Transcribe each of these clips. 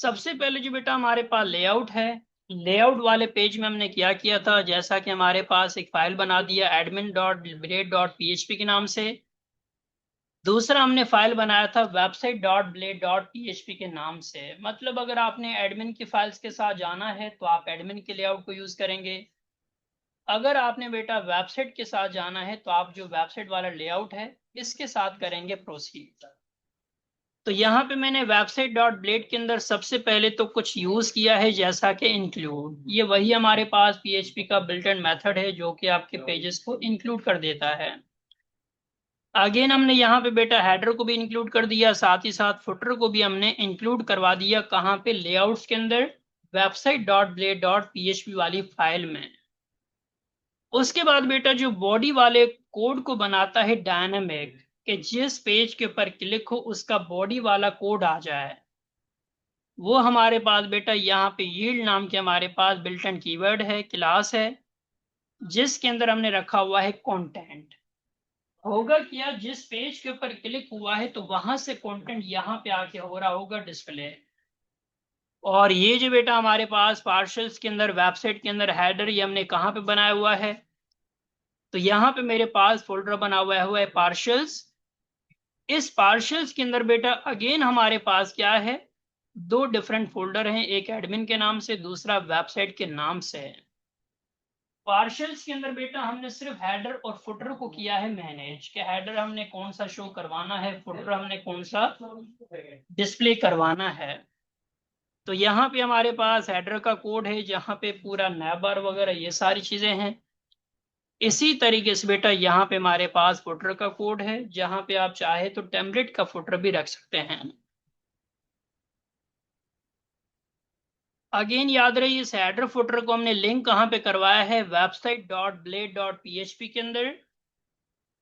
सबसे पहले जो बेटा हमारे पास लेआउट है, लेआउट वाले पेज में हमने क्या किया था, जैसा कि हमारे पास एक फाइल बना दिया admin.blade.php के नाम से। दूसरा हमने फाइल बनाया था website.blade.php के नाम से। मतलब अगर आपने एडमिन की फाइल्स के साथ जाना है तो आप एडमिन के लेआउट को यूज करेंगे। अगर आपने बेटा वेबसाइट के साथ जाना है तो आप जो वेबसाइट वाला लेआउट है इसके साथ करेंगे प्रोसीड। तो यहाँ पे मैंने वेबसाइट डॉट ब्लेड के अंदर सबसे पहले तो कुछ यूज किया है, जैसा कि इंक्लूड। ये वही हमारे पास पीएचपी का बिल्ट इन मेथड है जो कि आपके पेजेस को इंक्लूड कर देता है। अगेन हमने यहाँ पे बेटा हेडर को भी इंक्लूड कर दिया, साथ ही साथ फुटर को भी हमने इंक्लूड करवा दिया। कहाँ पे? लेआउट्स के अंदर, website dot blade dot PHP वाली फाइल में। उसके बाद बेटा जो बॉडी वाले कोड को बनाता है डायनामिक, कि जिस पेज के ऊपर क्लिक हो उसका बॉडी वाला कोड आ जाए, वो हमारे पास बेटा यहाँ पे यील्ड नाम के हमारे पास बिल्ट इन कीवर्ड है, क्लास है, जिसके अंदर हमने रखा हुआ है कंटेंट। होगा क्या, जिस पेज के ऊपर क्लिक हुआ है तो वहां से कंटेंट यहाँ पे आके हो रहा होगा डिस्प्ले। और ये जो बेटा हमारे पास पार्शल्स के अंदर, वेबसाइट के अंदर हेडर, ये हमने कहाँ पे बनाया हुआ है, तो यहाँ पे मेरे पास फोल्डर बना हुआ है पार्शल्स। इस पार्शल्स के अंदर बेटा अगेन हमारे पास क्या है, दो डिफरेंट फोल्डर हैं, एक एडमिन के नाम से, दूसरा वेबसाइट के नाम से है। पार्शल्स के अंदर बेटा हमने सिर्फ हेडर और फुटर को किया है मैनेज, कि हेडर हमने कौन सा शो करवाना है, फुटर हमने कौन सा डिस्प्ले करवाना है। तो यहाँ पे हमारे पास हेडर का कोड है जहाँ पे पूरा नेबर वगैरह ये सारी चीजें हैं। इसी तरीके से बेटा यहाँ पे हमारे पास फुटर का कोड है, जहाँ पे आप चाहे तो टेम्पलेट का फुटर भी रख सकते हैं। अगेन याद रही, इस हेडर फुटर को हमने लिंक कहाँ पे करवाया है, website dot blade dot PHP के अंदर,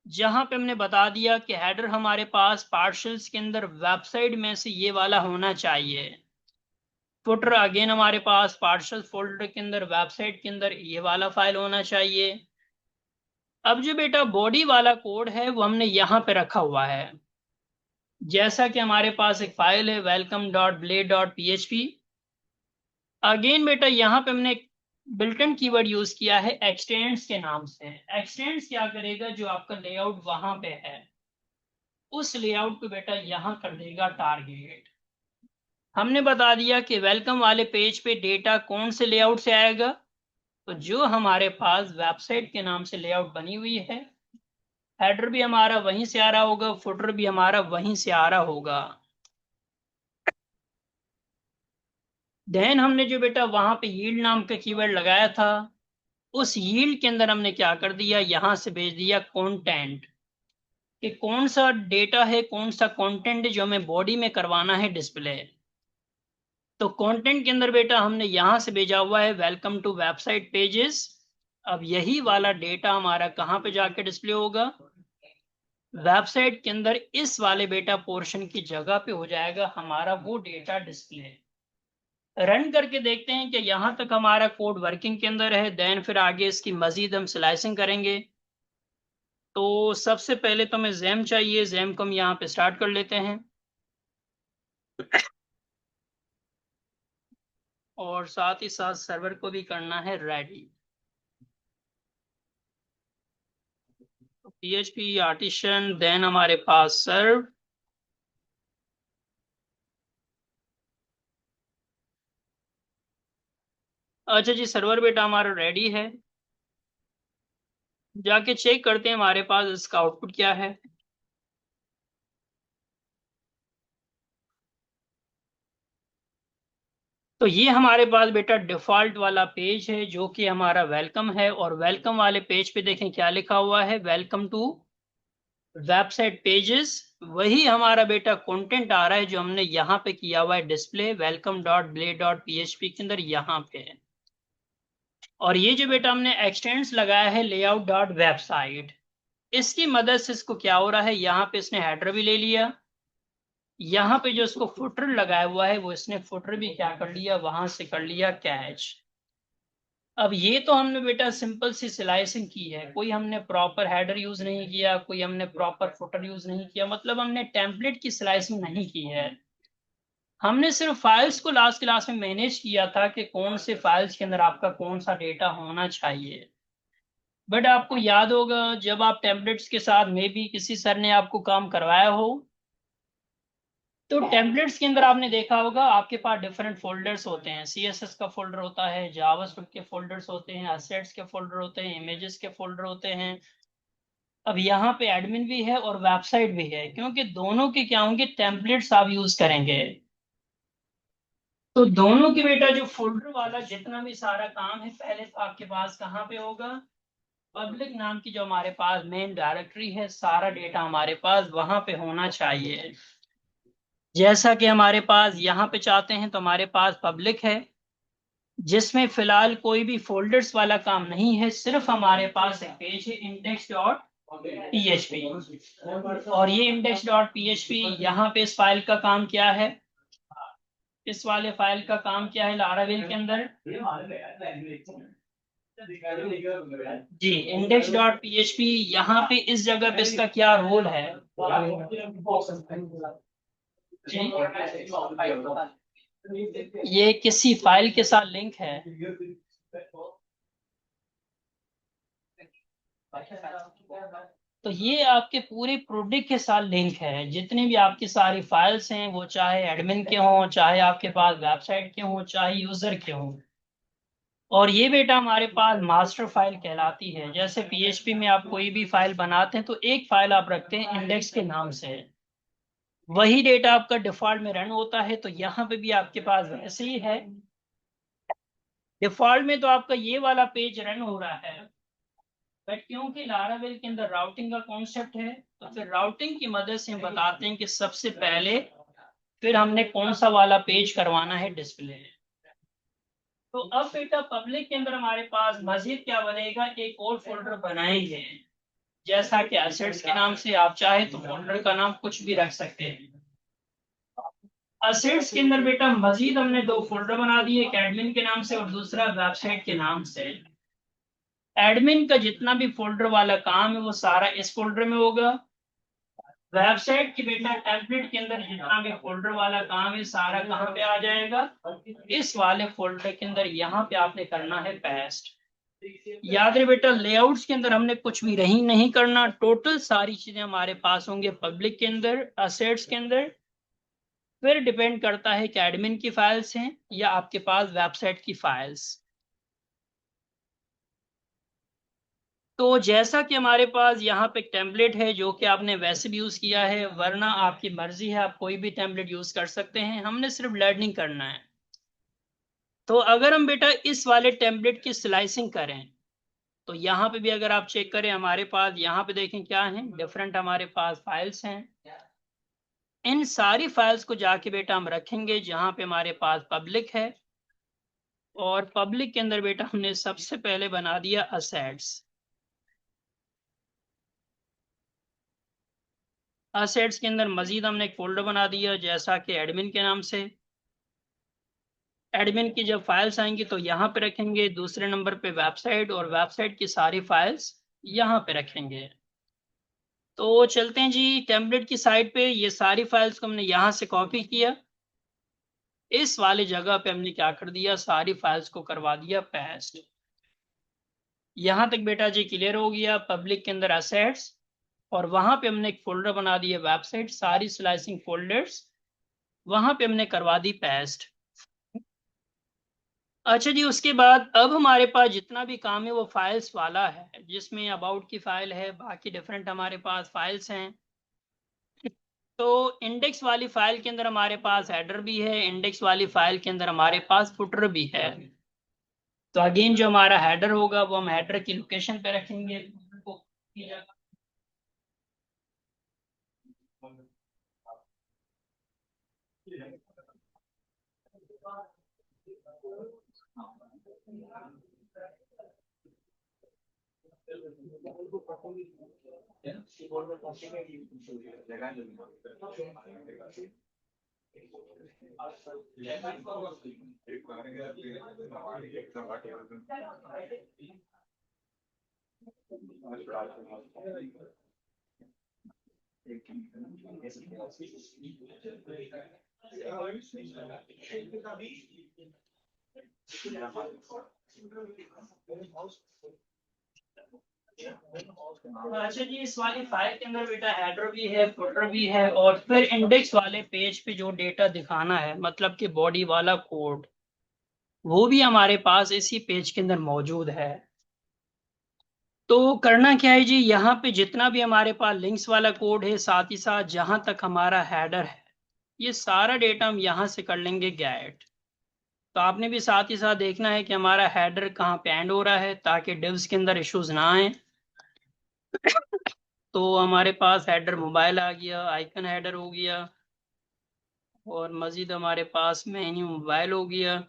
जहां पे हमने बता दिया कि हेडर हमारे पास पार्शल्स के अंदर वेबसाइट में से ये वाला होना चाहिए। फुटर अगेन हमारे पास पार्शल फोल्डर के अंदर, वेबसाइट के अंदर ये वाला फाइल होना चाहिए। अब जो बेटा बॉडी वाला कोड है वो हमने यहाँ पे रखा हुआ है, जैसा कि हमारे पास एक फाइल है welcome dot blade dot PHP. Again बेटा यहाँ पे हमने बिल्ट इन कीवर्ड यूज किया है एक्सटेंड्स के नाम से। एक्सटेंड्स क्या करेगा, जो आपका लेआउट वहां पे है उस लेआउट को बेटा यहाँ कर देगा टारगेट। हमने बता दिया कि वेलकम वाले पेज पे डेटा कौन से लेआउट से आएगा, तो जो हमारे पास वेबसाइट के नाम से लेआउट बनी हुई है, हेडर भी हमारा वहीं से आ रहा होगा, फुटर भी हमारा वहीं से आ रहा होगा। देन हमने जो बेटा वहां पे यील्ड नाम का कीवर्ड लगाया था, उस यील्ड के अंदर हमने क्या कर दिया, यहां से भेज दिया कंटेंट, कि कौन सा डेटा है, कौन सा कंटेंट है जो हमें बॉडी में करवाना है डिस्प्ले। तो कंटेंट के अंदर बेटा हमने यहां से भेजा हुआ है वेलकम टू वेबसाइट पेजेस। अब यही वाला डेटा हमारा कहां पे जाके डिस्प्ले होगा, वेबसाइट के अंदर इस वाले बेटा पोर्शन की जगह पे हो जाएगा हमारा वो डेटा डिस्प्ले। रन करके देखते हैं कि यहां तक हमारा कोड वर्किंग के अंदर है। देन फिर आगे इसकी मजीद हम स्लाइसिंग करेंगे। तो सबसे पहले तो हमें जैम चाहिए, जैम को हम यहाँ पे स्टार्ट कर लेते हैं, और साथ ही साथ सर्वर को भी करना है रेडी। PHP आर्टिशन, देन हमारे पास सर्व। अच्छा जी, सर्वर बेटा हमारा रेडी है। जाके चेक करते हैं हमारे पास इसका आउटपुट क्या है। तो ये हमारे पास बेटा डिफॉल्ट वाला पेज है जो कि हमारा वेलकम है, और वेलकम वाले पेज पे देखें क्या लिखा हुआ है, वेलकम टू वेबसाइट पेजेस। वही हमारा बेटा कंटेंट आ रहा है जो हमने यहाँ पे किया हुआ है display, welcome dot blade dot PHP के अंदर यहाँ पे। और ये जो बेटा हमने एक्सटेंड्स लगाया है लेआउट डॉट वेबसाइट, इसकी मदद से इसको क्या हो रहा है, यहाँ पे इसने हेडर भी ले लिया, यहाँ पे जो इसको फुटर लगाया हुआ है वो इसने फुटर भी क्या कर लिया, वहां से कर लिया कैच। अब ये तो हमने बेटा सिंपल सी स्लाइसिंग की है, कोई हमने प्रॉपर हेडर यूज नहीं किया, कोई हमने प्रॉपर फुटर यूज नहीं किया, मतलब हमने टेम्पलेट की स्लाइसिंग नहीं की है। हमने सिर्फ फाइल्स को लास्ट क्लास में मैनेज किया था कि कौन से फाइल्स के अंदर आपका कौन सा डेटा होना चाहिए। बट आपको याद होगा जब आप टेम्पलेट्स के साथ में भी किसी सर ने आपको काम करवाया हो, तो टेम्पलेट्स के अंदर आपने देखा होगा आपके पास डिफरेंट फोल्डर्स होते हैं। सीएसएस का फोल्डर होता है, जावास्क्रिप्ट के फोल्डर्स होते हैं, एसेट्स के फोल्डर होते हैं, इमेजेस के फोल्डर होते हैं। अब यहाँ पे एडमिन भी है और वेबसाइट भी है, क्योंकि दोनों के क्या होंगे, टेम्पलेट्स आप यूज करेंगे। तो दोनों के बेटा जो फोल्डर वाला जितना भी सारा काम है, पहले तो आपके पास कहाँ पे होगा, पब्लिक नाम की जो हमारे पास मेन डायरेक्टरी है, सारा डेटा हमारे पास वहां पे होना चाहिए। जैसा कि हमारे पास यहाँ पे चाहते हैं, तो हमारे पास पब्लिक है जिसमें फिलहाल कोई भी फोल्डर्स वाला काम नहीं है, सिर्फ हमारे पास एक पेज है इंडेक्स डॉट पीएचपी। और ये इंडेक्स डॉट पीएचपी यहाँ पे इस फाइल का काम क्या है, इस वाले फाइल का काम क्या है लारावेल के अंदर, जी इंडेक्स डॉट पीएचपी। यहाँ पे इस जगह पे इसका क्या रोल है जी, ये किसी फाइल के साथ लिंक है। तो ये आपके पूरे प्रोडक्ट के साथ लिंक है। जितनी भी आपकी सारी फाइल्स हैं, वो चाहे एडमिन के हों, चाहे आपके पास वेबसाइट के हों, चाहे यूजर के हों। और ये बेटा हमारे पास मास्टर फाइल कहलाती है। जैसे पीएचपी में आप कोई भी फाइल बनाते हैं, तो एक फाइल आप रखते हैं इंडेक्स के नाम से, वही डेटा आपका डिफॉल्ट में रन होता है। तो यहाँ पे भी आपके पास वैसे ही है। डिफॉल्ट में तो आपका ये वाला पेज रन हो रहा है, बट क्योंकि लारावेल के अंदर राउटिंग का कॉन्सेप्ट है, तो फिर राउटिंग की मदद से हम बताते हैं कि सबसे पहले फिर हमने कौन सा वाला पेज करवाना है डिस्प्ले। तो अब बेटा पब्लिक के अंदर हमारे पास मजीद क्या बनेगा, एक और फोल्डर बनाएंगे। जैसा कि एसेट्स के नाम से आप चाहे तो फोल्डर का नाम कुछ भी रख सकते हैं। एसेट्स के अंदर बेटा मजीद हमने दो फोल्डर बना दिए, एक एडमिन के नाम से और दूसरा वेबसाइट के नाम से। एडमिन का जितना भी फोल्डर वाला काम है वो सारा इस फोल्डर में होगा। वेबसाइट की बेटा टेम्पलेट के अंदर जितना भी फोल्डर वाला काम है, सारा कहाँ पे आ जाएगा, इस वाले फोल्डर के अंदर। यहाँ पे आपने करना है पेस्ट। याद रहे बेटा, लेआउट्स के अंदर हमने कुछ भी नहीं करना, टोटल सारी चीजें हमारे पास होंगे पब्लिक के अंदर, असेट्स के अंदर। फिर डिपेंड करता है कि एडमिन की फाइल्स हैं या आपके पास वेबसाइट की फाइल्स। तो जैसा कि हमारे पास यहाँ पे टेम्पलेट है जो कि आपने वैसे भी यूज किया है, वरना आपकी मर्जी है, आप कोई भी टेम्पलेट यूज कर सकते हैं, हमने सिर्फ लर्निंग करना है। तो अगर हम बेटा इस वाले टेम्पलेट की स्लाइसिंग करें, तो यहाँ पे भी अगर आप चेक करें, हमारे पास यहाँ पे देखें क्या है, डिफरेंट हमारे पास फाइल्स हैं। इन सारी फाइल्स को जाके बेटा हम रखेंगे जहाँ पे हमारे पास पब्लिक है। और पब्लिक के अंदर बेटा हमने सबसे पहले बना दिया असेट्स। असेट्स के अंदर मजीद हमने एक फोल्डर बना दिया जैसा कि एडमिन के नाम से। एडमिन की जब फाइल्स आएंगी तो यहाँ पे रखेंगे, दूसरे नंबर पे वेबसाइट, और वेबसाइट की सारी फाइल्स यहाँ पे रखेंगे। तो चलते हैं जी टेम्पलेट की साइड पे। ये सारी फाइल्स को हमने यहाँ से कॉपी किया, इस वाली जगह पे हमने क्या कर दिया, सारी फाइल्स को करवा दिया पेस्ट। यहाँ तक बेटा जी क्लियर हो गया। पब्लिक के अंदर असेट्स, और वहां पे हमने एक फोल्डर बना दिया वेबसाइट, सारी स्लाइसिंग फोल्डर्स वहां पे हमने करवा दी पेस्ट। अच्छा जी, उसके बाद अब हमारे पास जितना भी काम है वो फाइल्स वाला है, जिसमें अबाउट की फाइल है, बाकी डिफरेंट हमारे पास फाइल्स हैं। तो इंडेक्स वाली फाइल के अंदर हमारे पास हेडर भी है, इंडेक्स वाली फाइल के अंदर हमारे पास फुटर भी है। तो अगेन जो हमारा हेडर होगा वो हम हेडर की लोकेशन पे रखेंगे अच्छा जी, इस वाली फाइल के अंदर बेटा हेडर भी है, फुटर भी है, और फिर इंडेक्स वाले पेज पे जो डेटा दिखाना है, मतलब कि बॉडी वाला कोड, वो भी हमारे पास इसी पेज के अंदर मौजूद है। तो करना क्या है जी, यहाँ पे जितना भी हमारे पास लिंक्स वाला कोड है, साथ ही साथ जहां तक हमारा हेडर है, ये सारा डेटा हम यहाँ से कर लेंगे गेट। तो आपने भी साथ ही साथ देखना है कि हमारा हेडर कहाँ पे एंड हो रहा है, ताकि डिव्स के अंदर इश्यूज ना आए। तो हमारे पास हेडर मोबाइल आ गया, आइकन हेडर हो गया, और मजीद हमारे पास मेन्यू मोबाइल हो गया,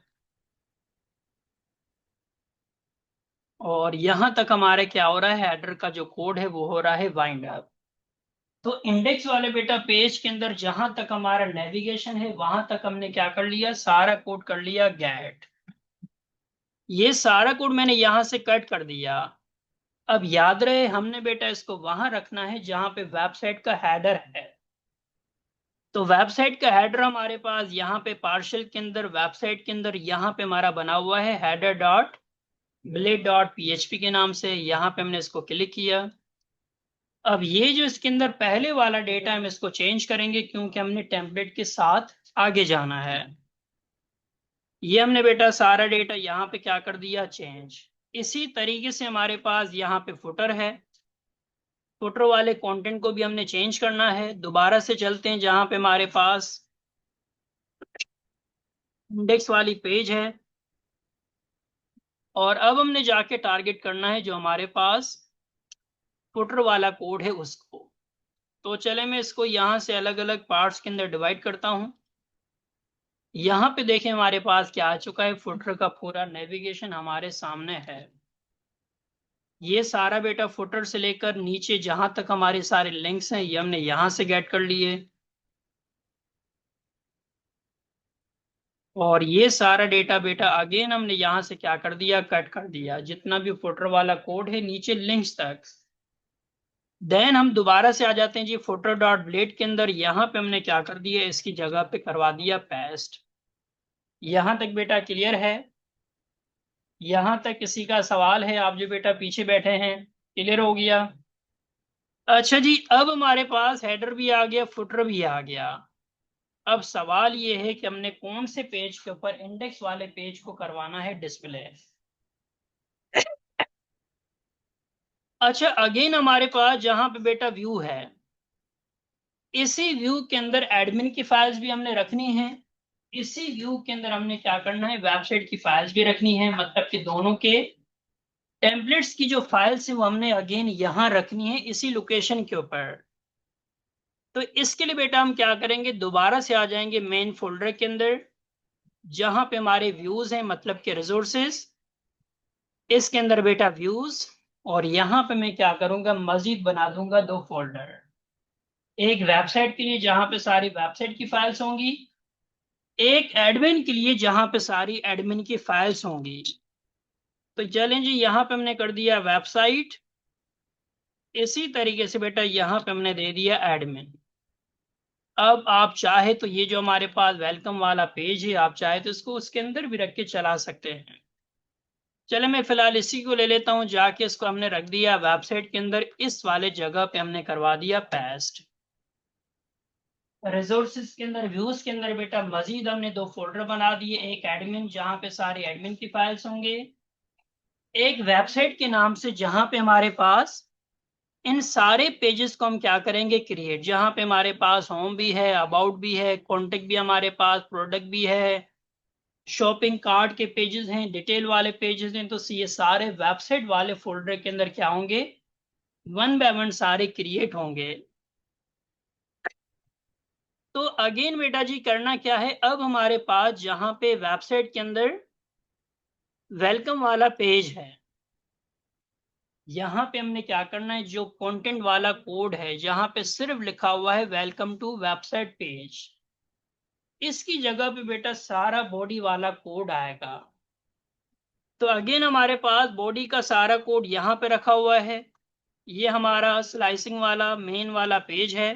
और यहां तक हमारे क्या हो रहा है, हेडर का जो कोड है वो हो रहा है वाइंड अप। तो इंडेक्स वाले बेटा पेज के अंदर जहां तक हमारा नेविगेशन है, वहां तक हमने क्या कर लिया, सारा कोड कर लिया गेट। ये सारा कोड मैंने यहां से कट कर दिया। अब याद रहे, हमने बेटा इसको वहां रखना है जहां पे वेबसाइट का हेडर है। तो वेबसाइट का हेडर हमारे पास यहाँ पे पार्शल के अंदर, वेबसाइट के अंदर यहाँ पे हमारा बना हुआ है header dot blade dot PHP के नाम से। यहाँ पे हमने इसको क्लिक किया। अब ये जो इसके अंदर पहले वाला डेटा, हम इसको चेंज करेंगे क्योंकि हमने टेम्पलेट के साथ आगे जाना है। ये हमने बेटा सारा डेटा यहाँ पे क्या कर दिया, चेंज। इसी तरीके से हमारे पास यहाँ पे फुटर है, फुटर वाले कंटेंट को भी हमने चेंज करना है। दोबारा से चलते हैं जहां पे हमारे पास इंडेक्स वाली पेज है, और अब हमने जाके टारगेट करना है जो हमारे पास फुटर वाला कोड है उसको। तो चले मैं इसको यहाँ से अलग अलग पार्ट्स के अंदर डिवाइड करता हूँ। यहाँ पे देखें हमारे पास क्या आ चुका है, फुटर का पूरा नेविगेशन हमारे सामने है। ये सारा बेटा फुटर से लेकर नीचे जहां तक हमारे सारे लिंक्स हैं, ये हमने यहां से गेट कर लिए। और ये सारा डेटा बेटा अगेन हमने यहां से क्या कर दिया, कट कर दिया, जितना भी फुटर वाला कोड है नीचे लिंक्स तक। देन हम दोबारा से आ जाते हैं जी फुटर डॉट ब्लेड के अंदर। यहाँ पे हमने क्या कर दिया, इसकी जगह पे करवा दिया पेस्ट। यहाँ तक बेटा क्लियर है? यहाँ तक किसी का सवाल है? आप जो बेटा पीछे बैठे हैं, क्लियर हो गया? अच्छा जी, अब हमारे पास हेडर भी आ गया, फुटर भी आ गया। अब सवाल ये है कि हमने कौन से पेज के ऊपर, इंडेक्स वाले पेज को करवाना है डिस्प्ले। अच्छा, अगेन हमारे पास जहां पे बेटा व्यू है, इसी व्यू के अंदर एडमिन की फाइल्स भी हमने रखनी है। इसी व्यू के अंदर हमने क्या करना है, वेबसाइट की फाइल्स भी रखनी है। मतलब कि दोनों के टेम्पलेट्स की जो फाइल्स है वो हमने अगेन यहाँ रखनी है, इसी लोकेशन के ऊपर। तो इसके लिए बेटा हम क्या करेंगे, दोबारा से आ जाएंगे मेन फोल्डर के अंदर, जहां पे हमारे व्यूज हैं, मतलब के रिसोर्सेज। इसके अंदर बेटा व्यूज, और यहां पे मैं क्या करूंगा, मजीद बना दूंगा दो फोल्डर। एक वेबसाइट के लिए जहां पे सारी वेबसाइट की फाइल्स होंगी, एक एडमिन के लिए जहां पे सारी एडमिन की फाइल्स होंगी। तो चलें जी, यहाँ पे हमने कर दिया वेबसाइट। इसी तरीके से बेटा यहाँ पे हमने दे दिया एडमिन। अब आप चाहे तो ये जो हमारे पास वेलकम वाला पेज है, आप चाहे तो इसको उसके अंदर भी रख के चला सकते हैं। चले मैं फिलहाल इसी को ले लेता हूं, जाके इसको हमने रख दिया वेबसाइट के अंदर, इस वाले जगह पे हमने करवा दिया पेस्ट। रिसोर्सेज के अंदर, व्यूज के अंदर बेटा मजीद हमने दो फोल्डर बना दिए, एक एडमिन जहां पे सारे एडमिन की फाइल्स होंगे, एक वेबसाइट के नाम से जहां पे हमारे पास इन सारे पेजेस को हम क्या करेंगे, क्रिएट। जहां पे हमारे पास होम भी है, अबाउट भी है, कॉन्टेक्ट भी हमारे पास, प्रोडक्ट भी है, शॉपिंग कार्ट के पेजेस हैं, डिटेल वाले पेजेस हैं। तो ये सारे वेबसाइट वाले फोल्डर के अंदर क्या होंगे, वन बाय वन सारे क्रिएट होंगे। तो अगेन बेटा जी करना क्या है, अब हमारे पास जहां पे वेबसाइट के अंदर वेलकम वाला पेज है, यहाँ पे हमने क्या करना है, जो कंटेंट वाला कोड है जहां पे सिर्फ लिखा हुआ है वेलकम टू वेबसाइट पेज, इसकी जगह पे बेटा सारा बॉडी वाला कोड आएगा। तो अगेन हमारे पास बॉडी का सारा कोड यहाँ पे रखा हुआ है। ये हमारा स्लाइसिंग वाला मेन वाला पेज है।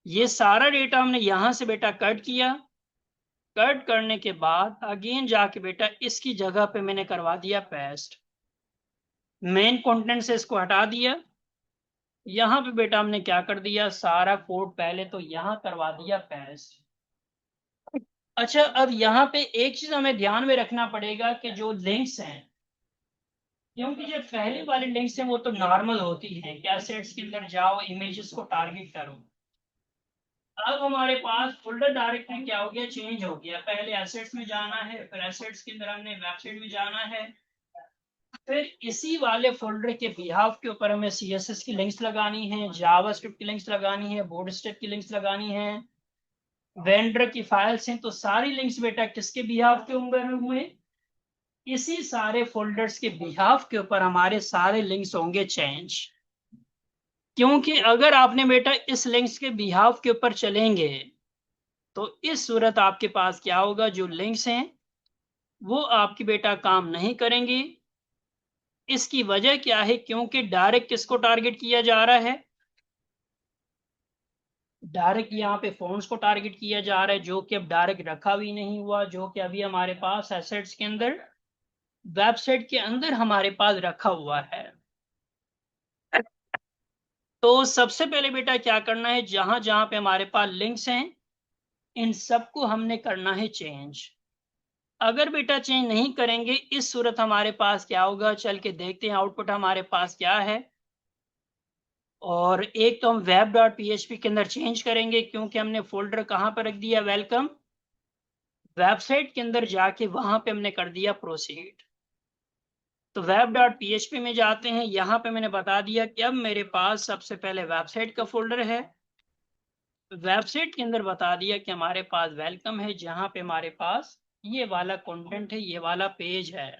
ये सारा डेटा हमने यहां से बेटा कट किया। कट करने के बाद अगेन जाके बेटा इसकी जगह पे मैंने करवा दिया पेस्ट। मेन कंटेंट से इसको हटा दिया। यहां पे बेटा हमने क्या कर दिया, सारा कोड पहले तो यहां करवा दिया पेस्ट। अच्छा, अब यहाँ पे एक चीज हमें ध्यान में रखना पड़ेगा कि जो लिंक्स हैं, क्योंकि जो पहले वाले लिंक्स हैं वो तो नॉर्मल होती हैं कि एसेट्स के अंदर जाओ, इमेजेस को टारगेट करो। अब हमारे पास फोल्डर डायरेक्टरी क्या हो गया, चेंज हो गया। पहले एसेट्स में जाना है, फिर एसेट्स के अंदर हमने वेबसाइट में जाना है, फिर इसी वाले फोल्डर के बिहाफ के ऊपर हमें सीएसएस की लिंक्स लगानी है, जावास्क्रिप्ट की लिंक्स लगानी है, बोर्डस्टेप की लिंक्स लगानी है, वेंडर की फाइल्स हैं। तो सारी लिंक्स बेटा किसके बिहाफ के ऊपर हुए, इसी सारे फोल्डर्स के बिहाफ के ऊपर हमारे सारे लिंक्स होंगे चेंज। क्योंकि अगर आपने बेटा इस लिंक्स के बिहाफ के ऊपर चलेंगे तो इस सूरत आपके पास क्या होगा, जो लिंक्स हैं वो आपकी बेटा काम नहीं करेंगे। इसकी वजह क्या है, क्योंकि डायरेक्ट किसको टारगेट किया जा रहा है, डायरेक्ट यहाँ पे फोन्स को टारगेट किया जा रहा है, जो कि अब डायरेक्ट रखा भी नहीं हुआ, जो कि अभी हमारे पास एसेट्स के अंदर, वेबसाइट के अंदर हमारे पास रखा हुआ है। तो सबसे पहले बेटा क्या करना है, जहां जहां पे हमारे पास लिंक्स हैं इन सबको हमने करना है चेंज। अगर बेटा चेंज नहीं करेंगे इस सूरत हमारे पास क्या होगा, चल के देखते हैं आउटपुट हमारे पास क्या है। और एक तो हम वेब डॉट पीएचपी के अंदर चेंज करेंगे, क्योंकि हमने फोल्डर कहां पर रख दिया, वेलकम वेबसाइट के अंदर जाके वहां पे हमने कर दिया प्रोसीड। तो वेब डॉट पीएचपी में जाते हैं, यहां पे मैंने बता दिया कि अब मेरे पास सबसे पहले वेबसाइट का फोल्डर है। वेबसाइट के अंदर बता दिया कि हमारे पास वेलकम है, जहां पे हमारे पास ये वाला कंटेंट है, ये वाला पेज है।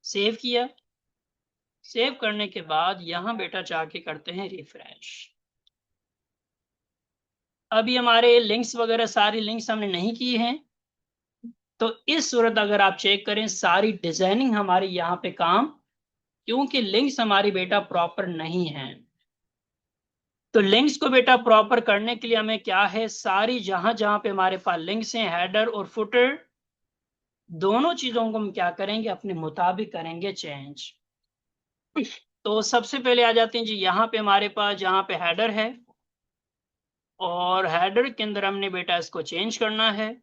सेव किया। सेव करने के बाद यहां बेटा जाके करते हैं रिफ्रेश। अभी हमारे लिंक्स वगैरह सारी लिंक्स हमने नहीं की हैं। तो इस सूरत अगर आप चेक करें सारी डिजाइनिंग हमारी यहाँ पे काम, क्योंकि लिंक्स हमारी बेटा प्रॉपर नहीं है। तो लिंक्स को बेटा प्रॉपर करने के लिए हमें क्या है, सारी जहां जहां पे हमारे पास लिंक्स हैं, हेडर और फुटर, दोनों चीजों को हम क्या करेंगे, अपने मुताबिक करेंगे चेंज। तो सबसे पहले आ जाते हैं जी, यहाँ पे हमारे पास जहाँ पे हेडर है, और हेडर के अंदर हमने बेटा इसको चेंज करना है।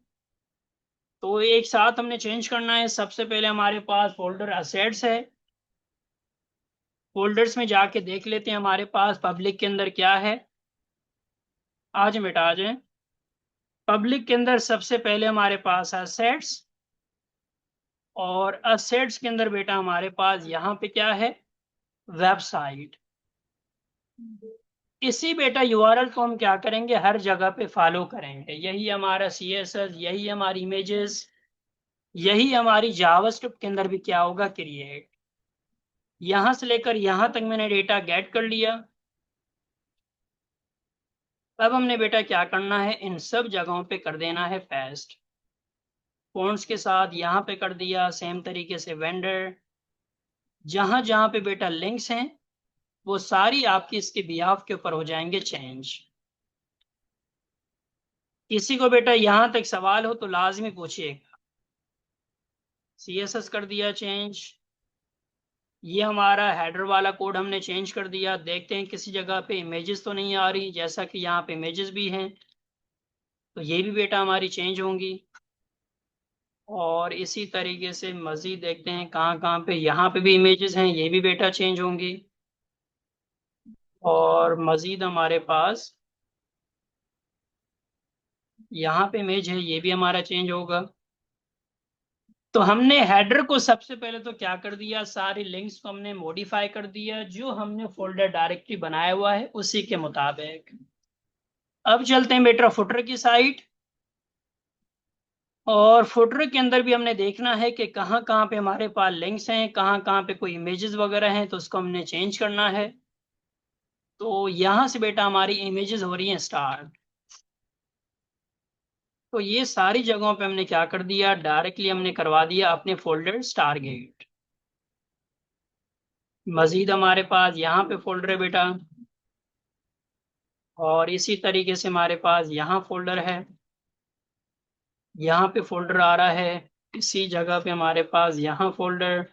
तो एक साथ हमने चेंज करना है। सबसे पहले हमारे पास फोल्डर असेट्स है, फोल्डर्स में जाके देख लेते हैं हमारे पास पब्लिक के अंदर क्या है। आ जाए बेटा, आ जाए। पब्लिक के अंदर सबसे पहले हमारे पास असेट्स, और असेट्स के अंदर बेटा हमारे पास यहाँ पे क्या है, वेबसाइट। इसी बेटा यूआरएल को हम क्या करेंगे, हर जगह पे फॉलो करेंगे। यही हमारा सीएसएस, यही हमारी इमेजेस, यही हमारी जावास्क्रिप्ट के अंदर भी क्या होगा, क्रिएट। यहां से लेकर यहां तक मैंने डेटा गेट कर लिया। अब हमने बेटा क्या करना है, इन सब जगहों पे कर देना है पेस्ट। फॉन्ट्स के साथ यहाँ पे कर दिया, सेम तरीके से वेंडर, जहां जहां पे बेटा लिंक्स हैं वो सारी आपकी इसके बिहाफ के ऊपर हो जाएंगे चेंज। किसी को बेटा यहां तक सवाल हो तो लाजमी पूछिएगा। सीएसएस कर दिया चेंज। ये हमारा हेडर वाला कोड हमने चेंज कर दिया। देखते हैं किसी जगह पे इमेजेस तो नहीं आ रही, जैसा कि यहाँ पे इमेजेस भी हैं, तो ये भी बेटा हमारी चेंज होंगी। और इसी तरीके से मजीद देखते हैं कहाँ कहाँ पे, यहाँ पे भी इमेजेस हैं, ये भी बेटा चेंज होंगी। और मजीद हमारे पास यहाँ पे इमेज है, ये भी हमारा चेंज होगा। तो हमने हेडर को सबसे पहले तो क्या कर दिया, सारी लिंक्स को हमने मॉडिफाई कर दिया, जो हमने फोल्डर डायरेक्टरी बनाया हुआ है उसी के मुताबिक। अब चलते हैं बेटा फुटर की साइड। और फुटर के अंदर भी हमने देखना है कि कहाँ कहाँ पे हमारे पास लिंक्स हैं, कहाँ कहाँ पे कोई इमेजेस वगैरह हैं, तो उसको हमने चेंज करना है। तो यहाँ से बेटा हमारी इमेजेस हो रही हैं स्टार्ट। तो ये सारी जगहों पे हमने क्या कर दिया, डायरेक्टली हमने करवा दिया अपने फोल्डर टारगेट। मजीद हमारे पास यहाँ पे फोल्डर है बेटा, और इसी तरीके से हमारे पास यहाँ फोल्डर है, यहाँ पे फोल्डर आ रहा है, इसी जगह पे हमारे पास यहाँ फोल्डर,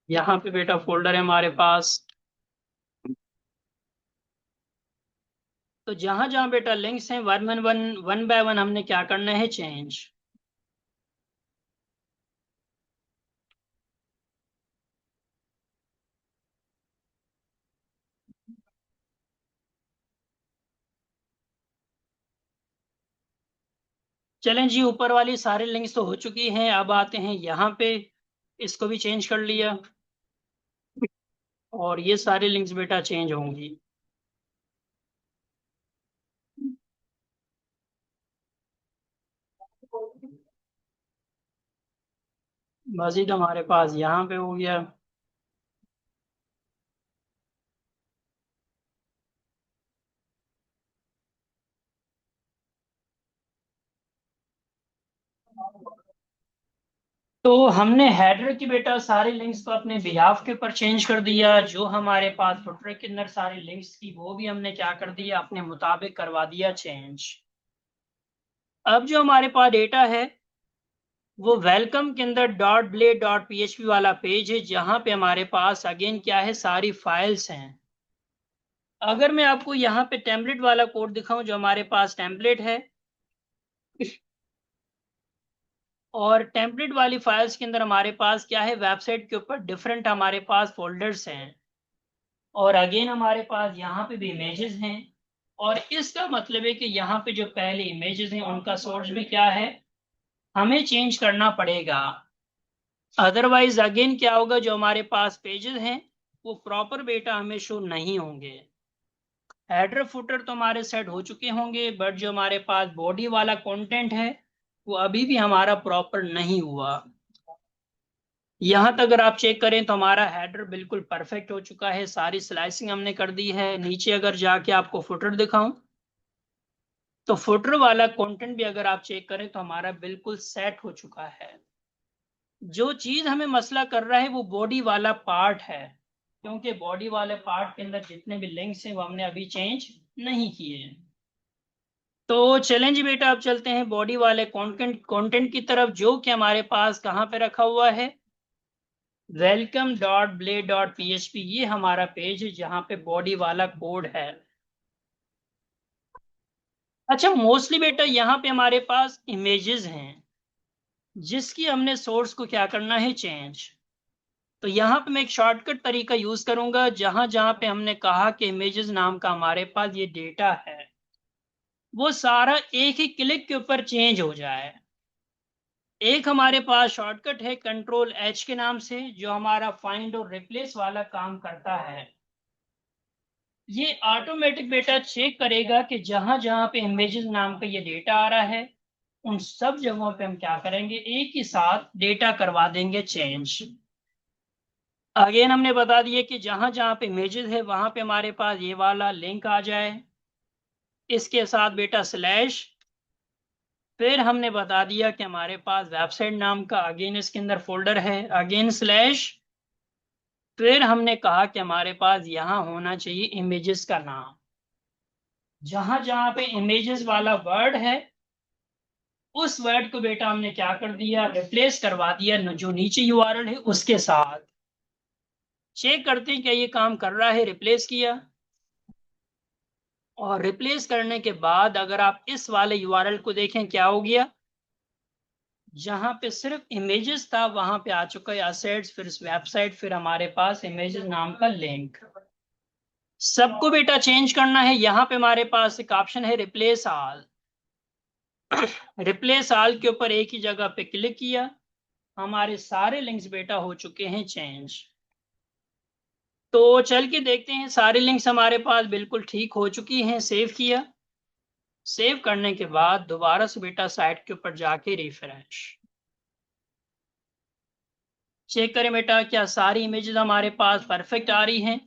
यहाँ पे बेटा फोल्डर है हमारे पास। तो जहां जहां बेटा लिंक्स हैं वन बाय वन हमने क्या करना है, चेंज। चलें जी, ऊपर वाली सारे लिंक्स तो हो चुकी हैं, अब आते हैं यहाँ पे, इसको भी चेंज कर लिया और ये सारे लिंक्स बेटा चेंज होंगी। मजीद हमारे पास यहाँ पे हो गया। तो हमने हेडर की बेटा सारे लिंक्स को अपने बिहाफ के ऊपर चेंज कर दिया, जो हमारे पास फुटर के अंदर सारे लिंक्स की वो भी हमने क्या कर दिया, अपने मुताबिक करवा दिया चेंज। अब जो हमारे पास डेटा है वो वेलकम के अंदर डॉट ब्लेड डॉट पीएचपी वाला पेज है, जहां पे हमारे पास अगेन क्या है, सारी फाइल्स हैं। अगर मैं आपको यहाँ पे टेम्पलेट वाला कोड दिखाऊं, जो हमारे पास टेम्पलेट है, और टेम्पलेट वाली फाइल्स के अंदर हमारे पास क्या है, वेबसाइट के ऊपर डिफरेंट हमारे पास फोल्डर्स हैं, और अगेन हमारे पास यहाँ पे भी इमेजेस हैं। और इसका मतलब है कि यहाँ पे जो पहले इमेजेस हैं उनका सोर्स भी क्या है, हमें चेंज करना पड़ेगा। अदरवाइज अगेन क्या होगा, जो हमारे पास पेजेस हैं वो प्रॉपर बेटा हमें शो नहीं होंगे। हेडर फुटर तो हमारे सेट हो चुके होंगे, बट जो हमारे पास बॉडी वाला कंटेंट है वो अभी भी हमारा प्रॉपर नहीं हुआ। यहां तक अगर आप चेक करें तो हमारा हेडर बिल्कुल परफेक्ट हो चुका है, सारी स्लाइसिंग हमने कर दी है। नीचे अगर जाके आपको फुटर दिखाऊं तो फुटर वाला कंटेंट भी अगर आप चेक करें तो हमारा बिल्कुल सेट हो चुका है। जो चीज हमें मसला कर रहा है वो बॉडी वाला पार्ट है, क्योंकि बॉडी वाले पार्ट के अंदर जितने भी लिंक्स हैं वो हमने अभी चेंज नहीं किए हैं। तो चैलेंज बेटा अब चलते हैं बॉडी वाले कंटेंट की तरफ, जो कि हमारे पास कहाँ पे रखा हुआ है, welcome dot blade dot PHP, ये हमारा पेज है जहाँ पे बॉडी वाला कोड है। अच्छा, मोस्टली बेटा यहाँ पे हमारे पास इमेजेस हैं, जिसकी हमने सोर्स को क्या करना है, चेंज। तो यहाँ पे मैं एक शॉर्टकट तरीका यूज करूंगा, जहां जहां पे हमने कहा कि इमेजेस नाम का हमारे पास ये डेटा है, वो सारा एक ही क्लिक के ऊपर चेंज हो जाए। एक हमारे पास शॉर्टकट है कंट्रोल एच के नाम से, जो हमारा फाइंड और रिप्लेस वाला काम करता है। ये ऑटोमेटिक बेटा चेक करेगा कि जहां जहां पे इमेजेस नाम का ये डेटा आ रहा है, उन सब जगहों पे हम क्या करेंगे, एक ही साथ डेटा करवा देंगे चेंज। अगेन हमने बता दिया कि जहां जहां पे इमेजेस है वहां पे हमारे पास ये वाला लिंक आ जाए, इसके साथ बेटा स्लैश, फिर हमने बता दिया कि हमारे पास वेबसाइट नाम का अगेन इसके अंदर फोल्डर है, अगेन स्लैश, फिर हमने कहा कि हमारे पास यहाँ होना चाहिए इमेजेस का नाम। जहां जहां पे इमेजेस वाला वर्ड है, उस वर्ड को बेटा हमने क्या कर दिया, रिप्लेस करवा दिया जो नीचे यूआरएल है उसके साथ। चेक करते हैं क्या ये काम कर रहा है, रिप्लेस किया, और रिप्लेस करने के बाद अगर आप इस वाले यूआरएल को देखें क्या हो गया, जहां पे सिर्फ इमेजेस था वहां पे आ चुका है असेट्स, फिर वेबसाइट, फिर हमारे पास इमेजेस नाम का लिंक। सबको बेटा चेंज करना है, यहाँ पे हमारे पास एक ऑप्शन है रिप्लेस ऑल। रिप्लेस ऑल के ऊपर एक ही जगह पे क्लिक किया, हमारे सारे लिंक्स बेटा हो चुके हैं चेंज। तो चल के देखते हैं, सारी लिंक्स हमारे पास बिल्कुल ठीक हो चुकी हैं। सेव किया, सेव करने के बाद दोबारा से बेटा साइट के ऊपर जाके रिफ्रेश चेक करें बेटा, क्या सारी इमेजेस हमारे पास परफेक्ट आ रही हैं।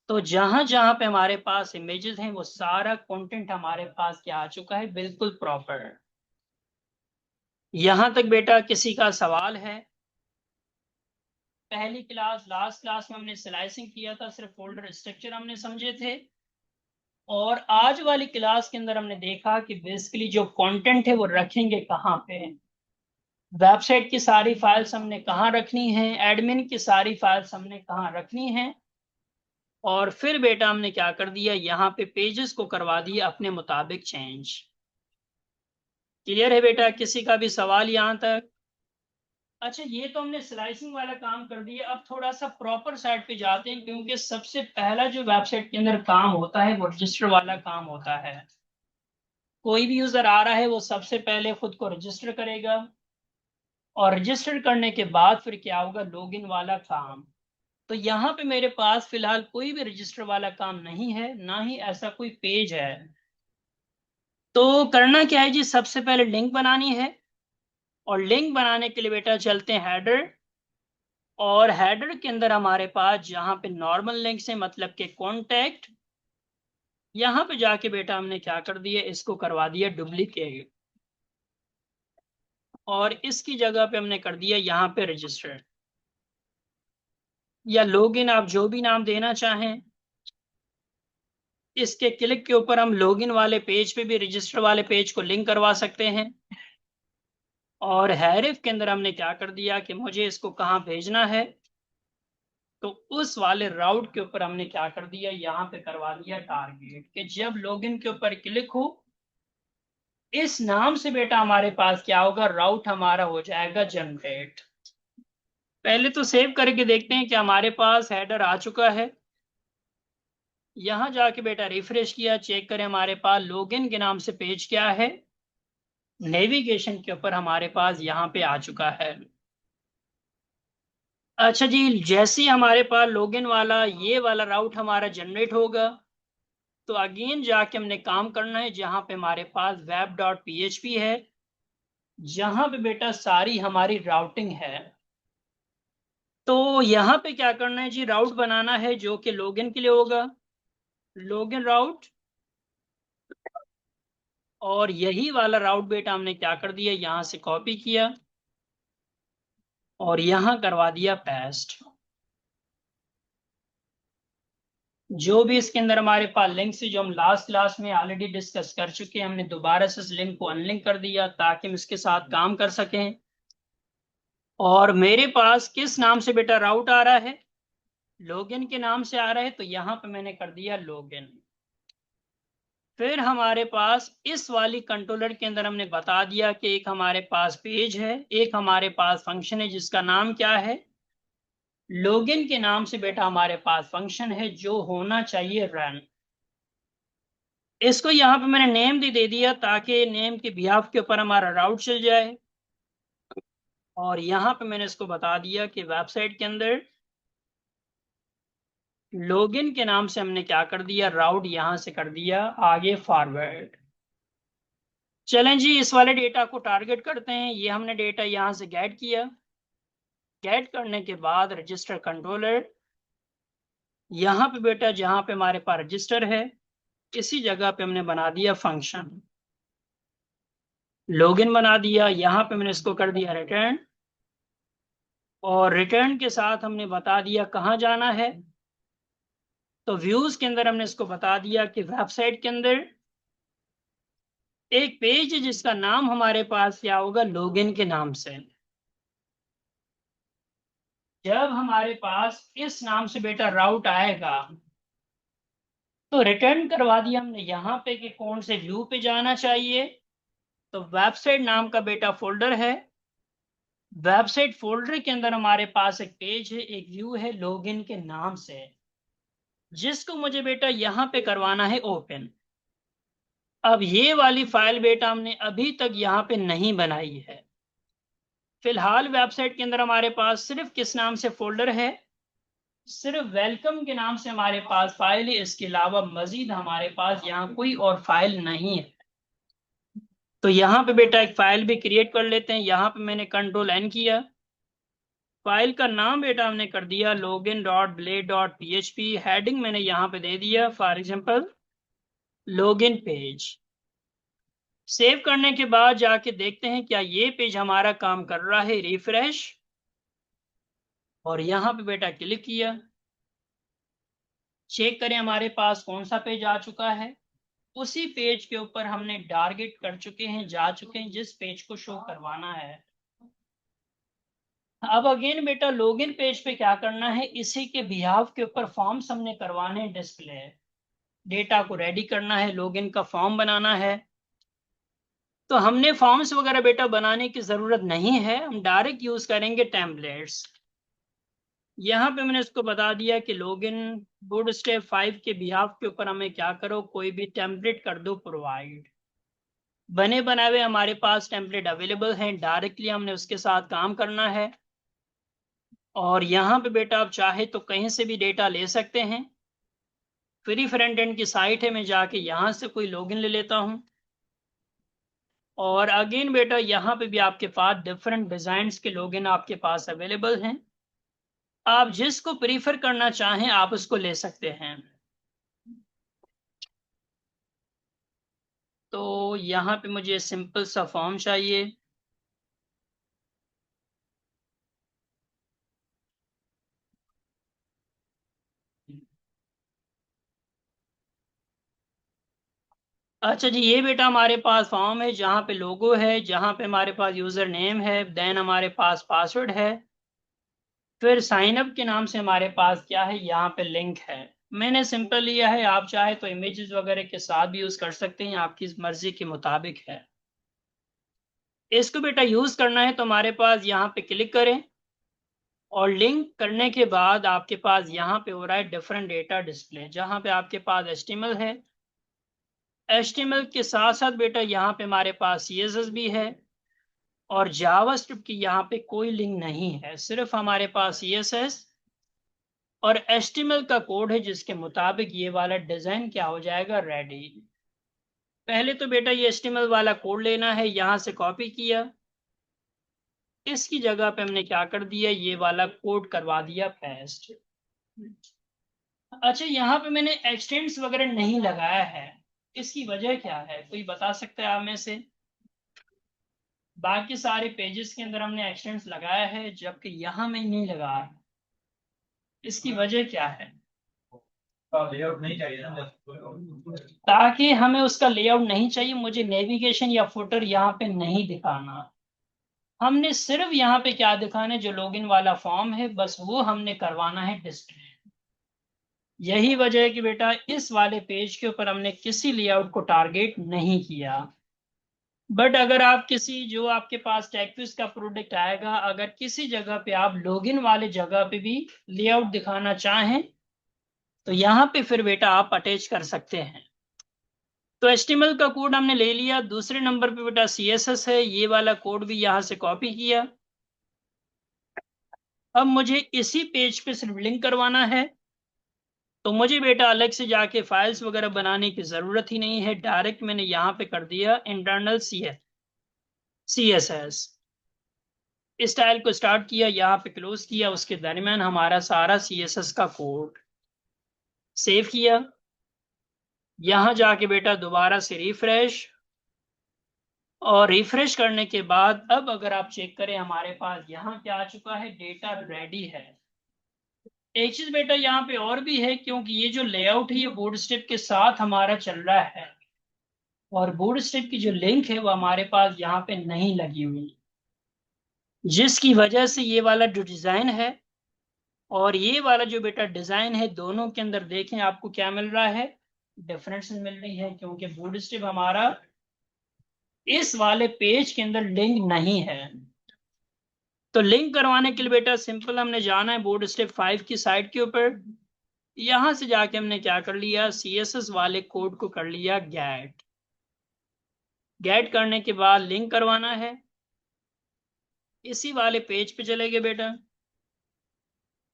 तो जहां जहां पे हमारे पास इमेजेस हैं वो सारा कंटेंट हमारे पास क्या आ चुका है, बिल्कुल प्रॉपर। यहां तक बेटा किसी का सवाल है? पहली क्लास लास्ट क्लास में हमने स्लाइसिंग किया था, सिर्फ फोल्डर स्ट्रक्चर हमने समझे थे। और आज वाली क्लास के अंदर हमने देखा कि बेसिकली जो कंटेंट है वो रखेंगे कहाँ पे। वेबसाइट की सारी फाइल्स हमने कहाँ रखनी है, एडमिन की सारी फाइल्स हमने कहाँ रखनी है, और फिर बेटा हमने क्या कर दिया, यहाँ पे पेजेस को करवा दिया अपने मुताबिक चेंज। क्लियर है बेटा, किसी का भी सवाल यहाँ तक? अच्छा, ये तो हमने स्लाइसिंग वाला काम कर दिया। अब थोड़ा सा प्रॉपर साइट पे जाते हैं, क्योंकि सबसे पहला जो वेबसाइट के अंदर काम होता है वो रजिस्टर वाला काम होता है। कोई भी यूजर आ रहा है वो सबसे पहले खुद को रजिस्टर करेगा, और रजिस्टर करने के बाद फिर क्या होगा, लॉगिन वाला काम। तो यहाँ पे मेरे पास फिलहाल कोई भी रजिस्टर वाला काम नहीं है, ना ही ऐसा कोई पेज है। तो करना क्या है जी, सबसे पहले लिंक बनानी है, और लिंक बनाने के लिए बेटा चलते हैं हेडर। और हेडर के अंदर हमारे पास जहां पे नॉर्मल लिंक से मतलब के कॉन्टैक्ट, यहां पे जाके बेटा हमने क्या कर दिया, इसको करवा दिया डुप्लीकेट, और इसकी जगह पे हमने कर दिया यहाँ पे रजिस्टर या लॉगिन, आप जो भी नाम देना चाहें। इसके क्लिक के ऊपर हम लॉगिन वाले पेज पे भी रजिस्टर वाले पेज को लिंक करवा सकते हैं। और हैरिफ के अंदर हमने क्या कर दिया कि मुझे इसको कहाँ भेजना है, तो उस वाले राउट के ऊपर हमने क्या कर दिया, यहाँ पे करवा दिया टारगेट, कि जब लॉगिन के ऊपर क्लिक हो, इस नाम से बेटा हमारे पास क्या होगा, राउट हमारा हो जाएगा जनरेट। पहले तो सेव करके देखते हैं कि हमारे पास हेडर आ चुका है। यहां जाके बेटा रिफ्रेश किया, चेक करें हमारे पास लॉगिन के नाम से पेज क्या है, नेविगेशन के ऊपर हमारे पास यहाँ पे आ चुका है। अच्छा जी, जैसे ही हमारे पास लॉगिन वाला ये वाला राउट हमारा जनरेट होगा, तो अगेन जाके हमने काम करना है जहां पे हमारे पास web.php है, जहां पे बेटा सारी हमारी राउटिंग है। तो यहाँ पे क्या करना है जी, राउट बनाना है जो कि लॉगिन के लिए होगा, लॉगिन राउट। और यही वाला राउट बेटा हमने क्या कर दिया, यहां से कॉपी किया और यहां करवा दिया पेस्ट। जो भी इसके अंदर हमारे पास लिंक से, जो हम लास्ट क्लास में ऑलरेडी डिस्कस कर चुके हैं, हमने दोबारा से इस लिंक को अनलिंक कर दिया ताकि हम इसके साथ काम कर सकें। और मेरे पास किस नाम से बेटा राउट आ रहा है, लॉगिन के नाम से आ रहा है, तो यहां पे मैंने कर दिया लॉगिन। फिर हमारे पास इस वाली कंट्रोलर के अंदर हमने बता दिया कि एक हमारे पास पेज है, एक हमारे पास फंक्शन है जिसका नाम क्या है, लॉगिन के नाम से बेटा हमारे पास फंक्शन है जो होना चाहिए रन। इसको यहाँ पे मैंने नेम भी दे दिया ताकि नेम के बिहाफ के ऊपर हमारा राउट चल जाए। और यहाँ पे मैंने इसको बता दिया कि वेबसाइट के अंदर लॉगिन के नाम से हमने क्या कर दिया, राउट यहां से कर दिया आगे फॉरवर्ड। चलें जी, इस वाले डेटा को टारगेट करते हैं। ये हमने डेटा यहां से गेट किया, गेट करने के बाद रजिस्टर कंट्रोलर, यहाँ पे बेटा जहां पे हमारे पास रजिस्टर है, इसी जगह पे हमने बना दिया फंक्शन, लॉगिन बना दिया। यहाँ पे मैंने इसको कर दिया रिटर्न, और रिटर्न के साथ हमने बता दिया कहाँ जाना है। तो व्यूज के अंदर हमने इसको बता दिया कि वेबसाइट के अंदर एक पेज है जिसका नाम हमारे पास क्या होगा, लॉगिन के नाम से। जब हमारे पास इस नाम से बेटा राउट आएगा, तो रिटर्न करवा दिया हमने यहाँ पे कि कौन से व्यू पे जाना चाहिए। तो वेबसाइट नाम का बेटा फोल्डर है, वेबसाइट फोल्डर के अंदर हमारे पास एक पेज है, एक व्यू है लॉगिन के नाम से, जिसको मुझे बेटा यहाँ पे करवाना है ओपन। अब ये वाली फाइल बेटा हमने अभी तक यहाँ पे नहीं बनाई है। फिलहाल वेबसाइट के अंदर हमारे पास सिर्फ किस नाम से फोल्डर है, सिर्फ वेलकम के नाम से हमारे पास फाइल है। इसके अलावा मजीद हमारे पास यहाँ कोई और फाइल नहीं है। तो यहाँ पे बेटा एक फाइल भी क्रिएट कर लेते हैं। यहाँ पे मैंने कंट्रोल एन किया, फाइल का नाम बेटा हमने कर दिया login.blade.php, हेडिंग मैंने यहाँ पे दे दिया for example login page. Save करने के बाद जाके देखते हैं क्या ये पेज हमारा काम कर रहा है, रिफ्रेश। और यहाँ पे बेटा क्लिक किया। चेक करें हमारे पास कौन सा पेज आ चुका है। उसी पेज के ऊपर हमने टारगेट कर चुके हैं, जा चुके हैं जिस पेज को शो करवाना है। अब अगेन बेटा लॉगिन पेज पे क्या करना है, इसी के बिहाफ के ऊपर फॉर्म्स हमने करवाने हैं डिस्प्ले। डेटा को रेडी करना है, लॉगिन का फॉर्म बनाना है। तो हमने फॉर्म्स वगैरह बेटा बनाने की जरूरत नहीं है, हम डायरेक्ट यूज करेंगे टेम्पलेट्स। यहाँ पे मैंने इसको बता दिया कि लॉगिन बूटस्ट्रैप 5 के बिहाफ के ऊपर हमें क्या करो, कोई भी टेम्पलेट कर दो प्रोवाइड। बने बनाए हमारे पास टेम्पलेट अवेलेबल हैं, डायरेक्टली हमने उसके साथ काम करना है। और यहाँ पे बेटा आप चाहे तो कहीं से भी डेटा ले सकते हैं। फ्री फ्रंट एंड की साइट है, मैं जाके यहाँ से कोई लॉगिन ले लेता हूँ। और अगेन बेटा यहाँ पे भी आपके पास डिफरेंट डिजाइन्स के लॉगिन आपके पास अवेलेबल हैं। आप जिसको प्रीफर करना चाहें आप उसको ले सकते हैं। तो यहाँ पे मुझे सिंपल सा फॉर्म चाहिए। अच्छा जी, ये बेटा हमारे पास फॉर्म है जहाँ पे लोगो है, जहाँ पे हमारे पास यूजर नेम है, देन हमारे पास पासवर्ड है, फिर साइन अप के नाम से हमारे पास क्या है, यहाँ पे लिंक है। मैंने सिंपल लिया है, आप चाहे तो इमेजेस वगैरह के साथ भी यूज कर सकते हैं, आपकी मर्जी के मुताबिक है। इसको बेटा यूज करना है तो हमारे पास यहाँ पे क्लिक करें और लिंक करने के बाद आपके पास यहाँ पे हो रहा है डिफरेंट डेटा डिस्प्ले, जहाँ पे आपके पास HTML है। HTML के साथ साथ बेटा यहाँ पे हमारे पास CSS भी है। और जावास्क्रिप्ट की यहाँ पे कोई लिंक नहीं है, सिर्फ हमारे पास CSS और HTML का कोड है, जिसके मुताबिक ये वाला डिजाइन क्या हो जाएगा, रेडी। पहले तो बेटा ये HTML वाला कोड लेना है, यहाँ से कॉपी किया, इसकी जगह पे हमने क्या कर दिया, ये वाला कोड करवा दिया पेस्ट। अच्छा, यहाँ पे मैंने एक्सटेंड्स वगैरह नहीं लगाया है, इसकी वजह क्या है, कोई बता सकता है आप में से? बाकी सारे पेजेस के अंदर हमने एक्सटेंड्स लगाया है, जबकि यहाँ में नहीं लगाया। इसकी वजह क्या है? लेआउट नहीं चाहिए ना, ताकि हमें उसका लेआउट नहीं चाहिए, मुझे नेविगेशन या फुटर यहाँ पे नहीं दिखाना। हमने सिर्फ यहाँ पे क्या दिखाना है, जो लॉगिन वाला फॉर्म है बस वो हमने करवाना है डिस्प्ले। यही वजह है कि बेटा इस वाले पेज के ऊपर हमने किसी लेआउट को टारगेट नहीं किया। बट अगर आप किसी, जो आपके पास टेक्विस का प्रोडक्ट आएगा, अगर किसी जगह पे आप लॉगिन वाले जगह पे भी लेआउट दिखाना चाहें तो यहाँ पे फिर बेटा आप अटैच कर सकते हैं। तो HTML का कोड हमने ले लिया, दूसरे नंबर पे बेटा CSS है, ये वाला कोड भी यहाँ से कॉपी किया। अब मुझे इसी पेज पे सिर्फ लिंक करवाना है, तो मुझे बेटा अलग से जाके फाइल्स वगैरह बनाने की जरूरत ही नहीं है, डायरेक्ट मैंने यहाँ पे कर दिया इंटरनल CSS। स्टाइल को स्टार्ट किया, यहाँ पे क्लोज किया, उसके दरमियान हमारा सारा CSS का कोड सेव किया। यहाँ जाके बेटा दोबारा से रिफ्रेश, और रिफ्रेश करने के बाद अब अगर आप चेक करें हमारे पास यहाँ क्या आ चुका है, डेटा रेडी है। एक चीज बेटा यहाँ पे और भी है, क्योंकि ये जो लेआउट है ये बूटस्ट्रैप के साथ हमारा चल रहा है, और बूटस्ट्रैप की जो लिंक है वो हमारे पास यहाँ पे नहीं लगी हुई, जिसकी वजह से ये वाला जो डिजाइन है और ये वाला जो बेटा डिजाइन है, दोनों के अंदर देखें आपको क्या मिल रहा है, डिफरेंस मिल रही है, क्योंकि बूटस्ट्रैप हमारा इस वाले पेज के अंदर लिंक नहीं है। तो लिंक करवाने के लिए बेटा सिंपल हमने जाना है बूटस्ट्रैप 5 की साइट के ऊपर, यहां से जाके हमने क्या कर लिया, CSS वाले कोड को कर लिया गेट करने के बाद लिंक करवाना है, इसी वाले पेज पे चले गए बेटा,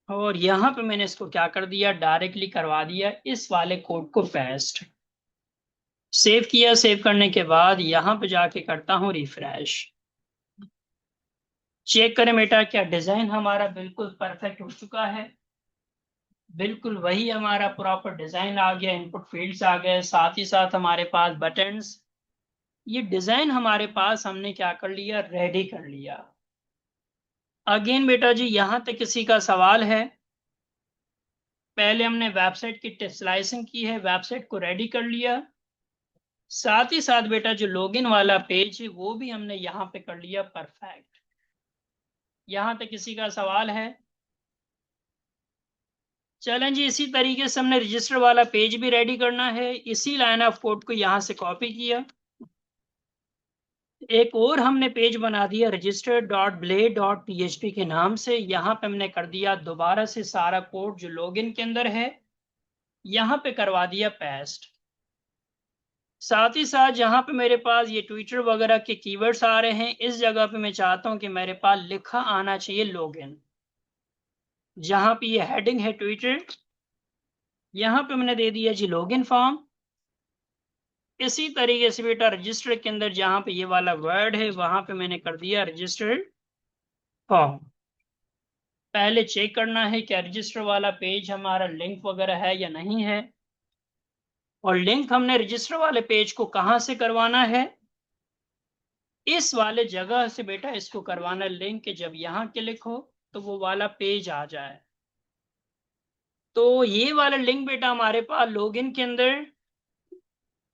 और यहाँ पे मैंने इसको क्या कर दिया, डायरेक्टली करवा दिया इस वाले कोड को पेस्ट। सेव किया, सेव करने के बाद यहाँ पे जाके करता हूँ रिफ्रेश। चेक करें बेटा क्या डिजाइन हमारा बिल्कुल परफेक्ट हो चुका है, बिल्कुल वही हमारा प्रॉपर डिजाइन आ गया, इनपुट फील्ड्स आ गए, साथ ही साथ हमारे पास बटन्स, ये डिजाइन हमारे पास हमने क्या कर लिया, रेडी कर लिया। अगेन बेटा जी यहाँ तक किसी का सवाल है? पहले हमने वेबसाइट की टेस्लाइजिंग की है, वेबसाइट को रेडी कर लिया, साथ ही साथ बेटा जो लॉगिन वाला पेज है वो भी हमने यहाँ पे कर लिया परफेक्ट। यहाँ तक किसी का सवाल है? चलें जी, इसी तरीके से हमने रजिस्टर वाला पेज भी रेडी करना है। इसी लाइन ऑफ कोड को यहाँ से कॉपी किया, एक और हमने पेज बना दिया register dot blade dot PHP के नाम से। यहाँ पे हमने कर दिया दोबारा से सारा कोड जो लॉगिन के अंदर है, यहाँ पे करवा दिया पेस्ट। साथ ही साथ जहाँ पे मेरे पास ये ट्विटर वगैरह के कीवर्ड्स आ रहे हैं, इस जगह पे मैं चाहता हूँ कि मेरे पास लिखा आना चाहिए लॉगिन। जहाँ पे ये हेडिंग है ट्विटर, यहाँ पे मैंने दे दिया जी लॉगिन फॉर्म। इसी तरीके से बेटा रजिस्टर के अंदर जहाँ पे ये वाला वर्ड है वहां पे मैंने कर दिया रजिस्टर्ड फॉर्म। पहले चेक करना है क्या रजिस्टर वाला पेज हमारा लिंक वगैरह है या नहीं है। और लिंक हमने रजिस्टर वाले पेज को कहाँ से करवाना है? इस वाले जगह से बेटा इसको करवाना लिंक के, जब यहाँ क्लिक हो तो वो वाला पेज आ जाए। तो ये वाला लिंक बेटा हमारे पास लॉगिन के अंदर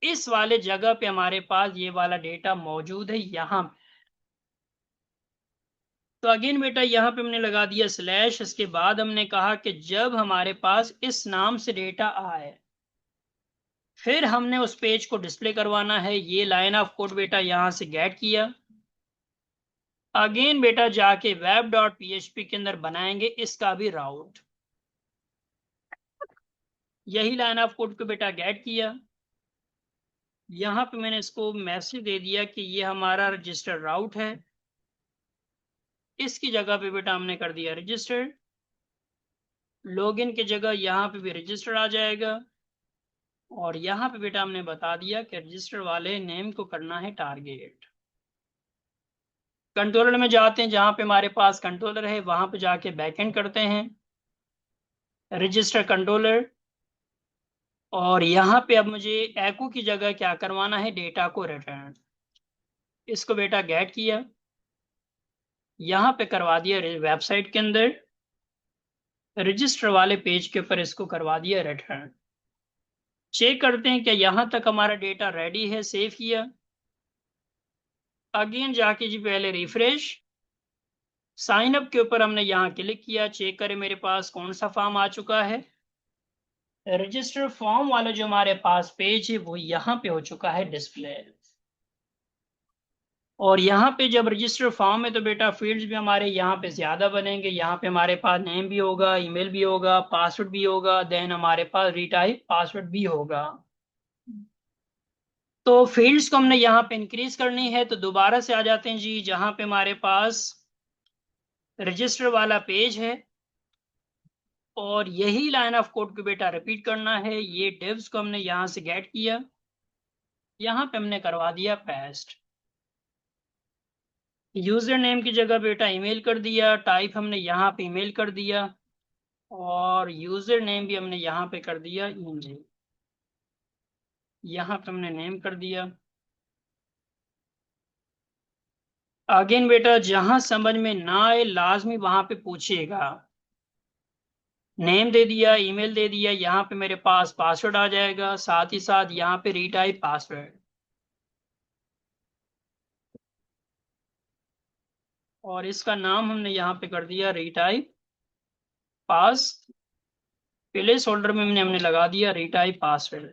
इस वाले जगह पे हमारे पास ये वाला डेटा मौजूद है यहाँ पे। तो अगेन बेटा यहाँ पे हमने लगा दिया स्लैश, इसके बाद हमने कहा कि जब हमारे पास इस नाम से डेटा आए फिर हमने उस पेज को डिस्प्ले करवाना है। ये लाइन ऑफ कोड बेटा यहाँ से गेट किया। अगेन बेटा जाके वेब डॉट पीएचपी के अंदर बनाएंगे इसका भी राउट। यही लाइन ऑफ कोड को बेटा गेट किया। यहाँ पे मैंने इसको मैसेज दे दिया कि ये हमारा रजिस्टर राउट है। इसकी जगह पे बेटा हमने कर दिया रजिस्टर। लॉगिन की जगह यहाँ पे भी रजिस्टर आ जाएगा। और यहाँ पे बेटा हमने बता दिया कि रजिस्टर वाले नेम को करना है टारगेट। कंट्रोलर में जाते हैं, जहाँ पे हमारे पास कंट्रोलर है वहां पे जाके बैकएंड करते हैं रजिस्टर कंट्रोलर। और यहाँ पे अब मुझे एको की जगह क्या करवाना है, डेटा को रिटर्न। इसको बेटा गेट किया, यहाँ पे करवा दिया वेबसाइट के अंदर रजिस्टर वाले पेज के ऊपर इसको करवा दिया रिटर्न। चेक करते हैं कि यहाँ तक हमारा डेटा रेडी है, सेव किया। अगेन जाके जी पहले रिफ्रेश, साइन अप के ऊपर हमने यहाँ क्लिक किया, चेक करें मेरे पास कौन सा फॉर्म आ चुका है। रजिस्टर फॉर्म वाला जो हमारे पास पेज है वो यहाँ पे हो चुका है डिस्प्ले। और यहाँ पे जब रजिस्टर फॉर्म है तो बेटा फील्ड्स भी हमारे यहाँ पे ज्यादा बनेंगे। यहाँ पे हमारे पास नेम भी होगा, ईमेल भी होगा, पासवर्ड भी होगा, देन हमारे पास रीटाइप पासवर्ड भी होगा। तो फील्ड्स को हमने यहाँ पे इंक्रीज करनी है, तो दोबारा से आ जाते हैं जी जहाँ पे हमारे पास रजिस्टर वाला पेज है। और यही लाइन ऑफ कोड को बेटा रिपीट करना है। ये डिव्स को हमने यहाँ से गेट किया, यहाँ पे हमने करवा दिया पेस्ट। यूजर नेम की जगह बेटा ईमेल कर दिया, टाइप हमने यहाँ पे ईमेल कर दिया, और यूजर नेम भी हमने यहाँ पे कर दिया ईमेल। यहाँ पे हमने नेम कर दिया। अगेन बेटा जहां समझ में ना आए लाजमी वहां पे पूछिएगा। नेम दे दिया, ईमेल दे दिया, यहाँ पे मेरे पास पासवर्ड आ जाएगा, साथ ही साथ यहाँ पे रीटाइप पासवर्ड। और इसका नाम हमने यहाँ पे कर दिया रीटाइप पास। प्लेस होल्डर में हमने लगा दिया रीटाइप पासवर्ड।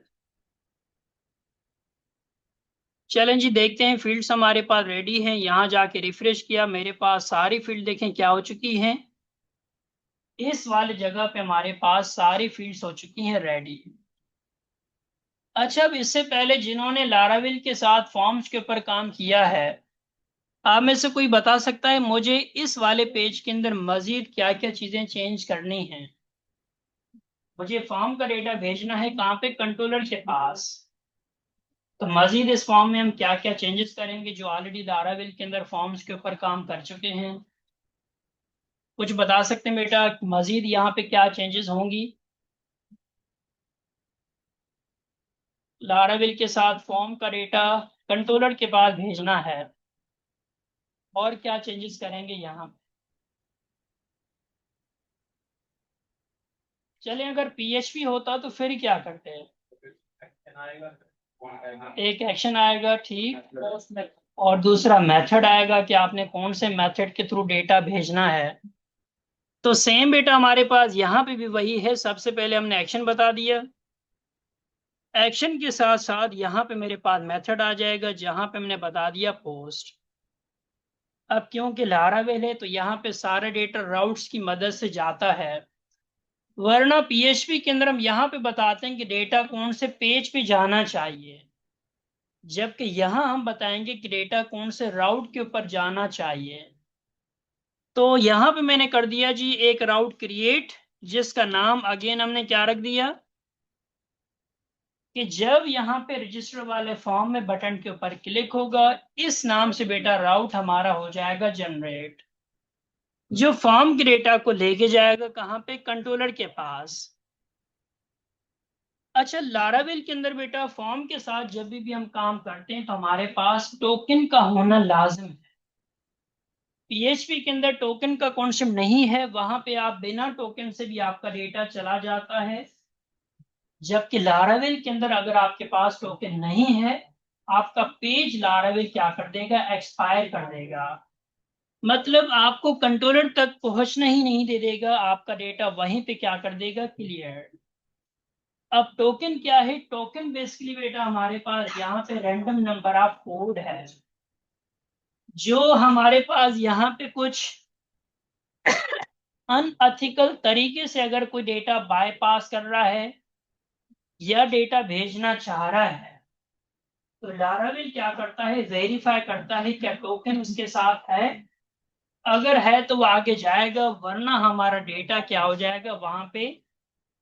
चलें जी देखते हैं, फील्ड्स हमारे पास रेडी हैं। यहाँ जाके रिफ्रेश किया, मेरे पास सारी फील्ड देखें क्या हो चुकी हैं। इस वाले जगह पे हमारे पास सारी फील्ड्स हो चुकी हैं रेडी। अच्छा, अब इससे पहले जिन्होंने लाराविल के साथ फॉर्म्स के ऊपर काम किया है, आप में से कोई बता सकता है मुझे इस वाले पेज के अंदर मजीद क्या क्या चीजें चेंज करनी हैं? मुझे फॉर्म का डेटा भेजना है कहाँ पे, कंट्रोलर के पास। तो मजीद इस फॉर्म में हम क्या क्या चेंजेस करेंगे जो ऑलरेडी लाराविल के अंदर फॉर्म्स के ऊपर काम कर चुके हैं? कुछ बता सकते हैं बेटा मजीद यहाँ पे क्या चेंजेस होंगी? लाराविल के साथ फॉर्म का डेटा कंट्रोलर के पास भेजना है, और क्या चेंजेस करेंगे यहाँ पे? चले अगर PHP होता तो फिर क्या करते हैं, एक एक्शन आएगा, ठीक, और दूसरा मेथड आएगा कि आपने कौन से मेथड के थ्रू डेटा भेजना है। तो सेम बेटा हमारे पास यहाँ पे भी वही है, सबसे पहले हमने एक्शन बता दिया, एक्शन के साथ साथ यहाँ पे मेरे पास मेथड आ जाएगा जहां पे हमने बता दिया पोस्ट। अब क्योंकि लारावेल है तो यहाँ पे सारा डेटा राउट्स की मदद से जाता है, वरना PHP के अंदर हम यहाँ पे बताते हैं कि डेटा कौन से पेज पे जाना चाहिए, जबकि यहाँ हम बताएंगे कि डेटा कौन से राउट के ऊपर जाना चाहिए। तो यहाँ पे मैंने कर दिया जी एक राउट क्रिएट, जिसका नाम अगेन हमने क्या रख दिया कि जब यहाँ पे रजिस्टर वाले फॉर्म में बटन के ऊपर क्लिक होगा, इस नाम से बेटा राउट हमारा हो जाएगा जनरेट, जो फॉर्म के डेटा को लेके जाएगा कहाँ पे, कंट्रोलर के पास। अच्छा, लारावेल के अंदर बेटा फॉर्म के साथ जब भी हम काम करते हैं तो हमारे पास टोकन का होना लाजिम है। PHP के अंदर टोकन का कॉन्सेप्ट नहीं है, वहां पे आप बिना टोकन से भी आपका डेटा चला जाता है, जबकि लारावेल के अंदर अगर आपके पास टोकन नहीं है, आपका पेज लारावेल क्या कर देगा, एक्सपायर कर देगा। मतलब आपको कंट्रोलर तक पहुंचना ही नहीं दे देगा, आपका डेटा वहीं पे क्या कर देगा, क्लियर। अब टोकन क्या है, टोकन बेसिकली बेटा हमारे पास यहाँ पे रैंडम नंबर ऑफ कोड है, जो हमारे पास यहाँ पे कुछ अनएथिकल तरीके से अगर कोई डेटा बाईपास कर रहा है या डेटा भेजना चाह रहा है, तो लारावेल क्या करता है, वेरीफाई करता है क्या टोकन उसके साथ है, अगर है तो वो आगे जाएगा, वरना हमारा डेटा क्या हो जाएगा वहां पे,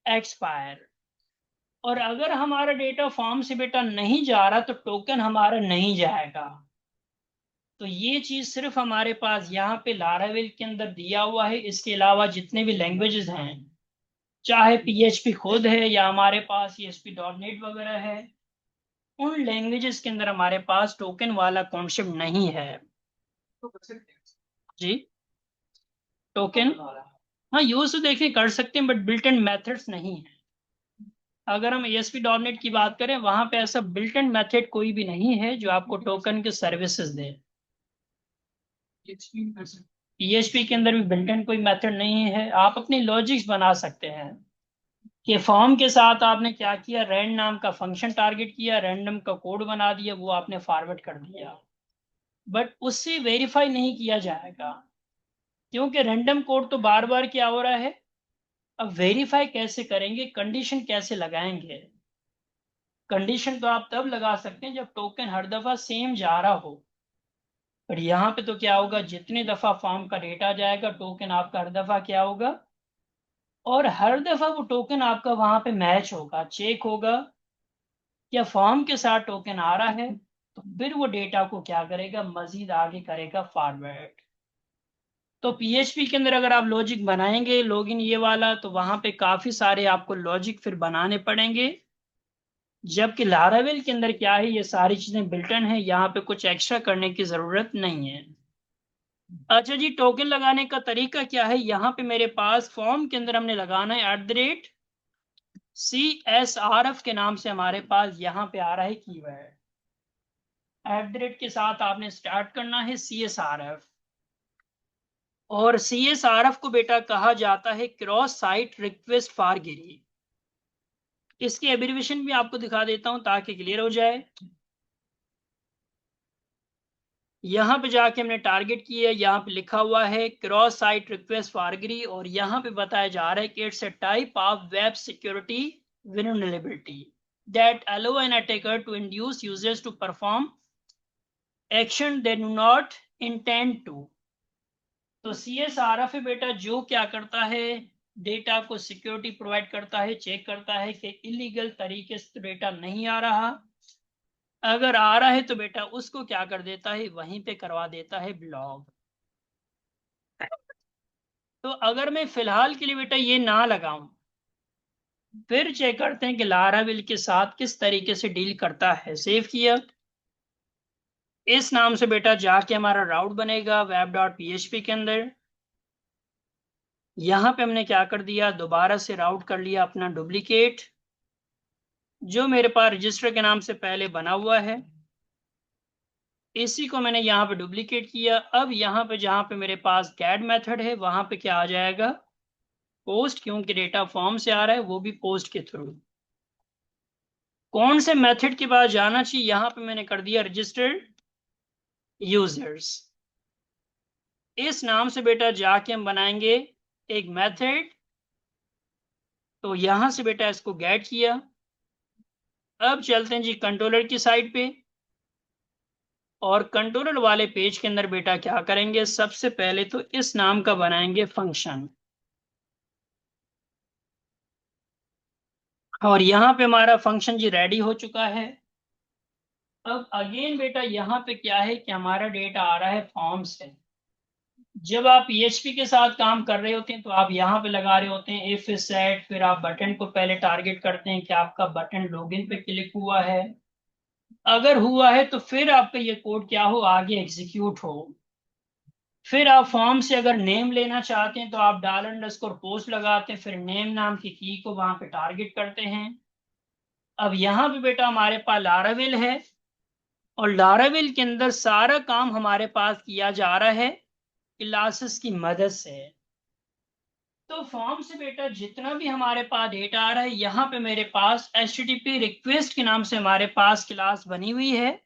एक्सपायर। और अगर हमारा डेटा फॉर्म से बेटा नहीं जा रहा तो टोकन हमारा नहीं जाएगा। तो ये चीज सिर्फ हमारे पास यहाँ पे लारावेल के अंदर दिया हुआ है, इसके अलावा जितने भी लैंग्वेजेस हैं, चाहे PHP खुद है या हमारे पास ASP.NET वगैरह है, उन लैंग्वेजेस के अंदर हमारे पास टोकन वाला कॉन्सेप्ट नहीं है जी। टोकन हाँ यूज तो देखिए कर सकते हैं, बट बिल्ट इन मेथड्स नहीं है। अगर हम ASP.NET की बात करें, वहां पे ऐसा बिल्ट इन मेथड कोई भी नहीं है जो आपको टोकन के सर्विसेज दे। PHP के अंदर भी बिल्ट इन कोई मेथड नहीं है, आप अपनी लॉजिक्स बना सकते हैं कि फॉर्म के साथ आपने क्या किया, रैंड नाम का फंक्शन टारगेट किया, रैंडम का कोड बना दिया, वो आपने फॉरवर्ड कर दिया, बट उससे वेरीफाई नहीं किया जाएगा, क्योंकि रैंडम कोड तो बार बार क्या हो रहा है। अब वेरीफाई कैसे करेंगे, कंडीशन कैसे लगाएंगे, कंडीशन तो आप तब लगा सकते हैं जब टोकन हर दफा सेम जा रहा हो, पर यहाँ पे तो क्या होगा, जितने दफा फॉर्म का डेटा जाएगा टोकन आपका हर दफा क्या होगा, और हर दफा वो टोकन आपका वहां पे मैच होगा, चेक होगा क्या फॉर्म के साथ टोकन आ रहा है, तो फिर वो डेटा को क्या करेगा, मजीद आगे करेगा फॉरवर्ड। तो PHP के अंदर अगर आप लॉजिक बनाएंगे लॉगिन ये वाला, तो वहां पे काफी सारे आपको लॉजिक फिर बनाने पड़ेंगे, जबकि लारावेल के अंदर क्या है, ये सारी चीजें बिल्टन है, यहाँ पे कुछ एक्स्ट्रा करने की जरूरत नहीं है। अच्छा जी, टोकन लगाने का तरीका क्या है, यहाँ पे मेरे पास फॉर्म के अंदर हमने लगाना है @CSRF के नाम से हमारे पास यहाँ पे आ रहा है कीवर्ड, @ के साथ आपने स्टार्ट करना है CSRF। और CSRF को बेटा कहा जाता है क्रॉस साइट रिक्वेस्ट फॉर गिरी। इसकी एब्रीविएशन भी आपको दिखा देता हूं ताकि क्लियर हो जाए। यहाँ पे जाके हमने टारगेट किया, यहाँ पे लिखा हुआ है क्रॉस साइट रिक्वेस्ट फॉरगरी, और यहाँ पे बताया जा रहा है कि it's a type of web security vulnerability that allow an attacker to induce users to perform action they do not intend to। तो CSRF है बेटा जो क्या करता है, डेटा को सिक्योरिटी प्रोवाइड करता है, चेक करता है कि इलीगल तरीके से तो डेटा नहीं आ रहा, अगर आ रहा है तो बेटा उसको क्या कर देता है, वहीं पे करवा देता है ब्लॉक। तो अगर मैं फिलहाल के लिए बेटा ये ना लगाऊं, फिर चेक करते हैं कि लारावेल के साथ किस तरीके से डील करता है। सेव किया, इस नाम से बेटा जाके हमारा राउट बनेगा web.php के अंदर। यहां पे हमने क्या कर दिया, दोबारा से राउट कर लिया अपना डुप्लीकेट जो मेरे पास रजिस्टर के नाम से पहले बना हुआ है, इसी को मैंने यहाँ पे डुप्लीकेट किया। अब यहाँ पे जहाँ पे मेरे पास गेट मेथड है वहां पे क्या आ जाएगा, पोस्ट, क्योंकि डेटा फॉर्म से आ रहा है वो भी पोस्ट के थ्रू। कौन से मेथड के बाद जाना चाहिए, यहाँ पे मैंने कर दिया रजिस्टर्ड यूजर्स। इस नाम से बेटा जाके हम बनाएंगे एक मेथड। तो यहां से बेटा इसको गेट किया। अब चलते हैं जी कंट्रोलर की साइड पे, और कंट्रोलर वाले पेज के अंदर बेटा क्या करेंगे, सबसे पहले तो इस नाम का बनाएंगे फंक्शन। और यहाँ पे हमारा फंक्शन जी रेडी हो चुका है। अब अगेन बेटा यहाँ पे क्या है कि हमारा डेटा आ रहा है फॉर्म से। जब आप PHP के साथ काम कर रहे होते हैं तो आप यहाँ पे लगा रहे होते हैं इफ सेट, फिर आप बटन को पहले टारगेट करते हैं कि आपका बटन लॉगिन पे क्लिक हुआ है। अगर हुआ है तो फिर आपका ये कोड क्या हो, आगे एग्जीक्यूट हो। फिर आप फॉर्म से अगर नेम लेना चाहते हैं तो आप डाल अंडरस्कोर पोस्ट लगाते हैं, फिर नेम नाम की को वहां पे टारगेट करते हैं। अब यहाँ पे बेटा हमारे पास लाराविल है, और लाराविल के अंदर सारा काम हमारे पास किया जा रहा है क्लासेस की मदद से। तो फॉर्म से बेटा जितना भी हमारे पास डेटा आ रहा है, यहाँ पे मेरे पास HTTP रिक्वेस्ट के नाम से हमारे पास क्लास बनी हुई है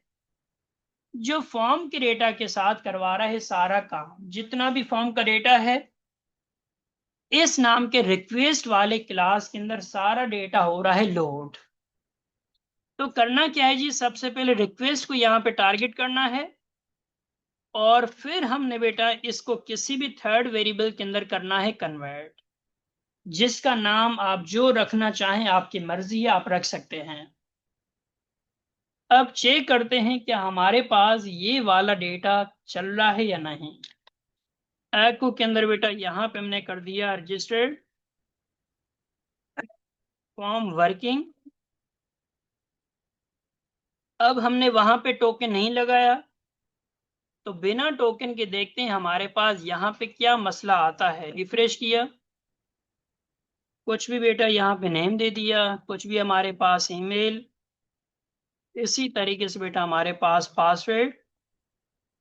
जो फॉर्म के डेटा के साथ करवा रहा है सारा काम। जितना भी फॉर्म का डेटा है इस नाम के रिक्वेस्ट वाले क्लास के अंदर सारा डेटा हो रहा है लोड। तो करना क्या है जी, सबसे पहले रिक्वेस्ट को यहाँ पे टारगेट करना है, और फिर हमने बेटा इसको किसी भी थर्ड वेरिएबल के अंदर करना है कन्वर्ट, जिसका नाम आप जो रखना चाहें आपकी मर्जी है, आप रख सकते हैं। अब चेक करते हैं कि हमारे पास ये वाला डेटा चल रहा है या नहीं। एको के अंदर बेटा यहाँ पे हमने कर दिया रजिस्टर्ड फॉर्म वर्किंग। अब हमने वहां पे टोकन नहीं लगाया, तो बिना टोकन के देखते हैं हमारे पास यहाँ पे क्या मसला आता है। रिफ्रेश किया, कुछ भी बेटा यहाँ पे नेम दे दिया, कुछ भी हमारे पास ईमेल, इसी तरीके से बेटा हमारे पास पासवर्ड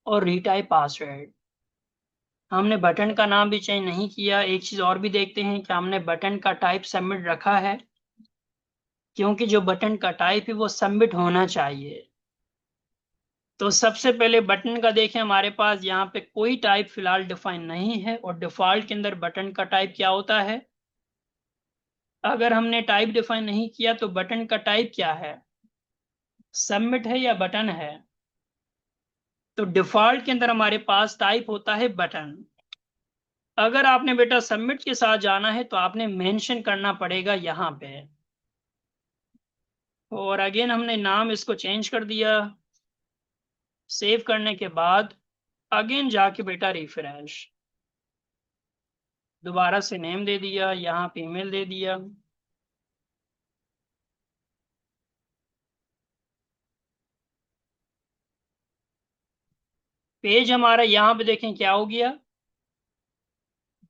और रीटाइप पासवर्ड। हमने बटन का नाम भी चेंज नहीं किया। एक चीज और भी देखते हैं कि हमने बटन का टाइप सबमिट रखा है, क्योंकि जो बटन का टाइप है वो सबमिट होना चाहिए। तो सबसे पहले बटन का देखें, हमारे पास यहाँ पे कोई टाइप फिलहाल डिफाइन नहीं है, और डिफॉल्ट के अंदर बटन का टाइप क्या होता है। अगर हमने टाइप डिफाइन नहीं किया तो बटन का टाइप क्या है, सबमिट है या बटन है। तो डिफॉल्ट के अंदर हमारे पास टाइप होता है बटन। अगर आपने बेटा सबमिट के साथ जाना है तो आपने मेंशन करना पड़ेगा यहाँ पे। और अगेन हमने नाम इसको चेंज कर दिया। सेव करने के बाद अगेन जाके बेटा रिफ्रेश, दोबारा से नेम दे दिया, यहाँ पे ईमेल दे दिया। पेज हमारा यहाँ पे देखें क्या हो गया।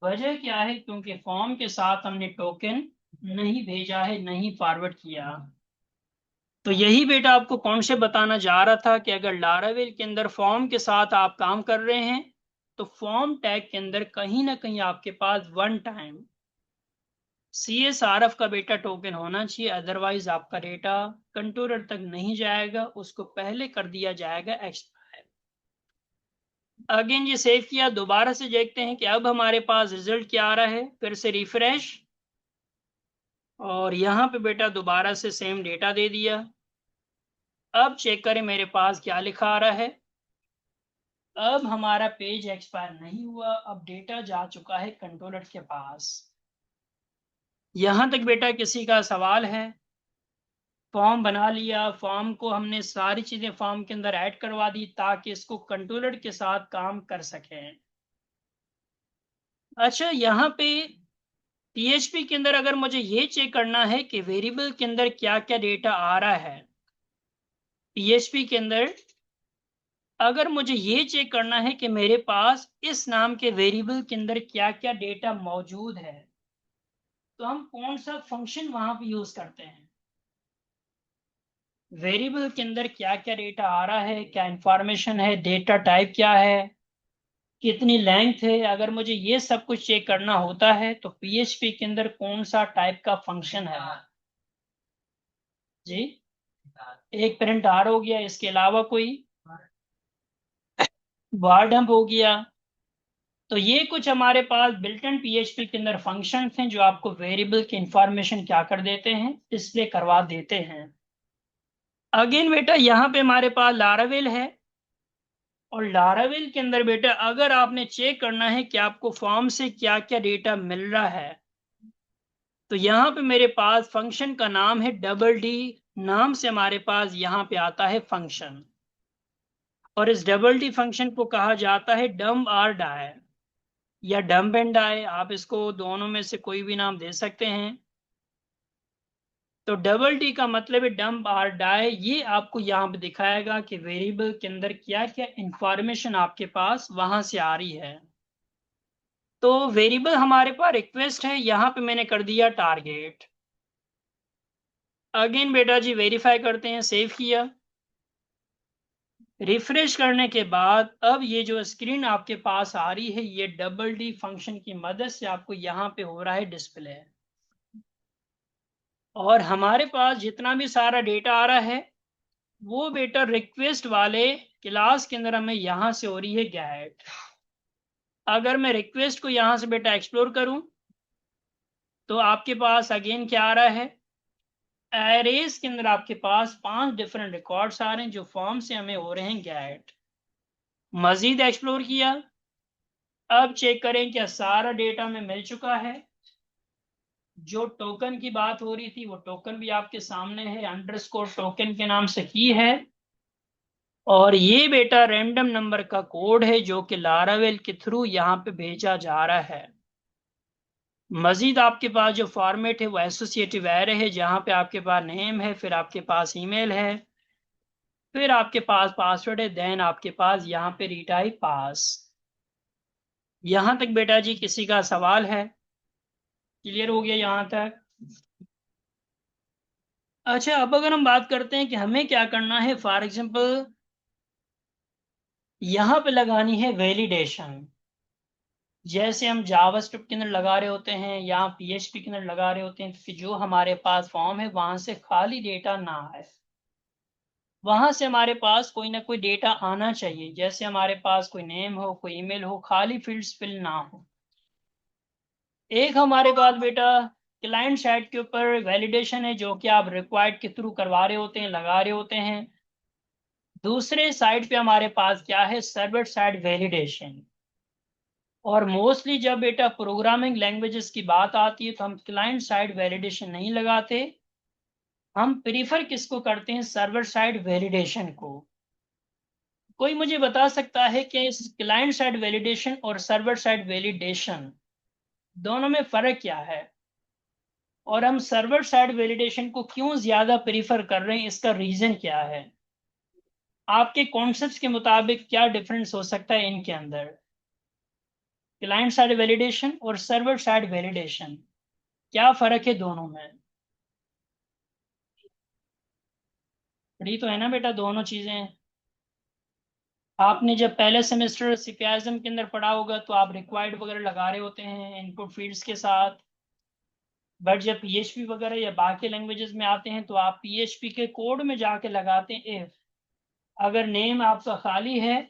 वजह क्या है, क्योंकि फॉर्म के साथ हमने टोकन नहीं भेजा है, नहीं फॉरवर्ड किया। तो यही बेटा आपको कौन से बताना जा रहा था कि अगर लारावेल के अंदर फॉर्म के साथ आप काम कर रहे हैं तो फॉर्म टैग के अंदर कहीं ना कहीं आपके पास वन टाइम CSRF का बेटा टोकन होना चाहिए, अदरवाइज आपका डेटा कंट्रोलर तक नहीं जाएगा, उसको पहले कर दिया जाएगा एक्सपायर। अगेन ये सेव किया, दोबारा से देखते हैं कि अब हमारे पास रिजल्ट क्या आ रहा है। फिर से रिफ्रेश, और यहाँ पे बेटा दोबारा से सेम डेटा दे दिया। अब चेक करें मेरे पास क्या लिखा आ रहा है। अब हमारा पेज एक्सपायर नहीं हुआ, अब डेटा जा चुका है कंट्रोलर के पास। यहां तक बेटा किसी का सवाल है। फॉर्म बना लिया, फॉर्म को हमने सारी चीजें फॉर्म के अंदर ऐड करवा दी ताकि इसको कंट्रोलर के साथ काम कर सकें। अच्छा, यहाँ पे PHP के अंदर अगर मुझे ये चेक करना है कि वेरिएबल के अंदर क्या क्या डेटा आ रहा है, PHP के अंदर अगर मुझे ये चेक करना है कि मेरे पास इस नाम के वेरिएबल के अंदर क्या क्या डेटा मौजूद है, तो हम कौन सा फंक्शन वहां पे यूज करते हैं। वेरिएबल के अंदर क्या क्या डेटा आ रहा है, क्या इंफॉर्मेशन है, डेटा टाइप क्या है, कितनी लेंथ है। अगर मुझे ये सब कुछ चेक करना होता है तो पीएचपी के अंदर कौन सा टाइप का फंक्शन है जी। एक प्रिंट आर हो गया, इसके अलावा कोई var dump हो गया। तो ये कुछ हमारे पास बिल्ट इन पीएचपी के अंदर फंक्शन हैं जो आपको वेरिएबल की इंफॉर्मेशन क्या कर देते हैं, डिस्प्ले करवा देते हैं। अगेन बेटा यहाँ पे हमारे पास लारावेल है, और लारावेल के अंदर बेटा अगर आपने चेक करना है कि आपको फॉर्म से क्या क्या डेटा मिल रहा है, तो यहाँ पे मेरे पास फंक्शन का नाम है डबल डी। नाम से हमारे पास यहाँ पे आता है फंक्शन, और इस डबल डी फंक्शन को कहा जाता है डम्ब आर डाई या डम्ब एंड डाई। आप इसको दोनों में से कोई भी नाम दे सकते हैं। तो डबल डी का मतलब है डम्ब आर डाई। ये आपको यहाँ पे दिखाएगा कि वेरिएबल के अंदर क्या क्या इंफॉर्मेशन आपके पास वहां से आ रही है। तो वेरिएबल हमारे पास रिक्वेस्ट है, यहाँ पे मैंने कर दिया टारगेट। अगेन बेटा जी वेरीफाई करते हैं, सेव किया, रिफ्रेश करने के बाद अब ये जो स्क्रीन आपके पास आ रही है ये डबल डी फंक्शन की मदद से आपको यहाँ पे हो रहा है डिस्प्ले। और हमारे पास जितना भी सारा डेटा आ रहा है वो बेटा रिक्वेस्ट वाले क्लास के अंदर हमें यहाँ से हो रही है गेट। अगर मैं रिक्वेस्ट को यहाँ से बेटा एक्सप्लोर करूं तो आपके पास अगेन क्या आ रहा है, एरेज के अंदर आपके पास 5 डिफरेंट रिकॉर्ड्स आ रहे हैं जो फॉर्म से हमें हो रहे हैं गेट। मजीद एक्सप्लोर किया, अब चेक करें क्या सारा डेटा में मिल चुका है। जो टोकन की बात हो रही थी वो टोकन भी आपके सामने है, अंडरस्कोर टोकन के नाम से की है। और ये बेटा रैंडम नंबर का कोड है जो कि लारावेल के थ्रू यहाँ पे भेजा जा रहा है। मजीद आपके पास जो फॉर्मेट है वो एसोसिएटिव एरे है, जहाँ पे आपके पास नेम है, फिर आपके पास ईमेल है, फिर आपके पास पासवर्ड है, देन आपके पास यहाँ पे रिटाइप पास। यहाँ तक बेटा जी किसी का सवाल है? क्लियर हो गया यहाँ तक? अच्छा, अब अगर हम बात करते हैं कि हमें क्या करना है, फॉर एग्जांपल यहाँ पे लगानी है वैलिडेशन। जैसे हम जावास्क्रिप्ट के अंदर लगा रहे होते हैं या पीएचपी के अंदर लगा रहे होते हैं कि जो हमारे पास फॉर्म है वहां से खाली डेटा ना आए, वहां से हमारे पास कोई ना कोई डेटा आना चाहिए। जैसे हमारे पास कोई नेम हो, कोई ईमेल हो, खाली फील्ड्स फिल ना हो। एक हमारे पास बेटा क्लाइंट साइड के ऊपर वैलिडेशन है जो कि आप रिक्वायर्ड के थ्रू करवा रहे होते हैं, लगा रहे होते हैं। दूसरे साइड पे हमारे पास क्या है, सर्वर साइड वैलिडेशन। और मोस्टली जब बेटा प्रोग्रामिंग लैंग्वेजेस की बात आती है तो हम क्लाइंट साइड वैलिडेशन नहीं लगाते, हम प्रीफर किसको करते हैं, सर्वर साइड वैलिडेशन को। कोई मुझे बता सकता है कि इस क्लाइंट साइड वैलिडेशन और सर्वर साइड वैलिडेशन दोनों में फर्क क्या है, और हम सर्वर साइड वैलिडेशन को क्यों ज्यादा प्रीफर कर रहे हैं, इसका रीजन क्या है? आपके कॉन्सेप्ट्स के मुताबिक क्या डिफरेंस हो सकता है इनके अंदर, क्लाइंट साइड वैलिडेशन और सर्वर साइड वैलिडेशन, क्या फर्क है दोनों में? बड़ी तो है ना बेटा दोनों चीजें। आपने जब पहले सेमेस्टर सीपीआईएसएम के अंदर पढ़ा होगा तो आप रिक्वायर्ड वगैरह लगा रहे होते हैं इनपुट फील्ड्स के साथ। बट जब पीएचपी वगैरह या बाकी लैंग्वेजेस में आते हैं तो आप पीएचपी के कोड में जाके लगाते हैं इफ। अगर नेम आपका खाली है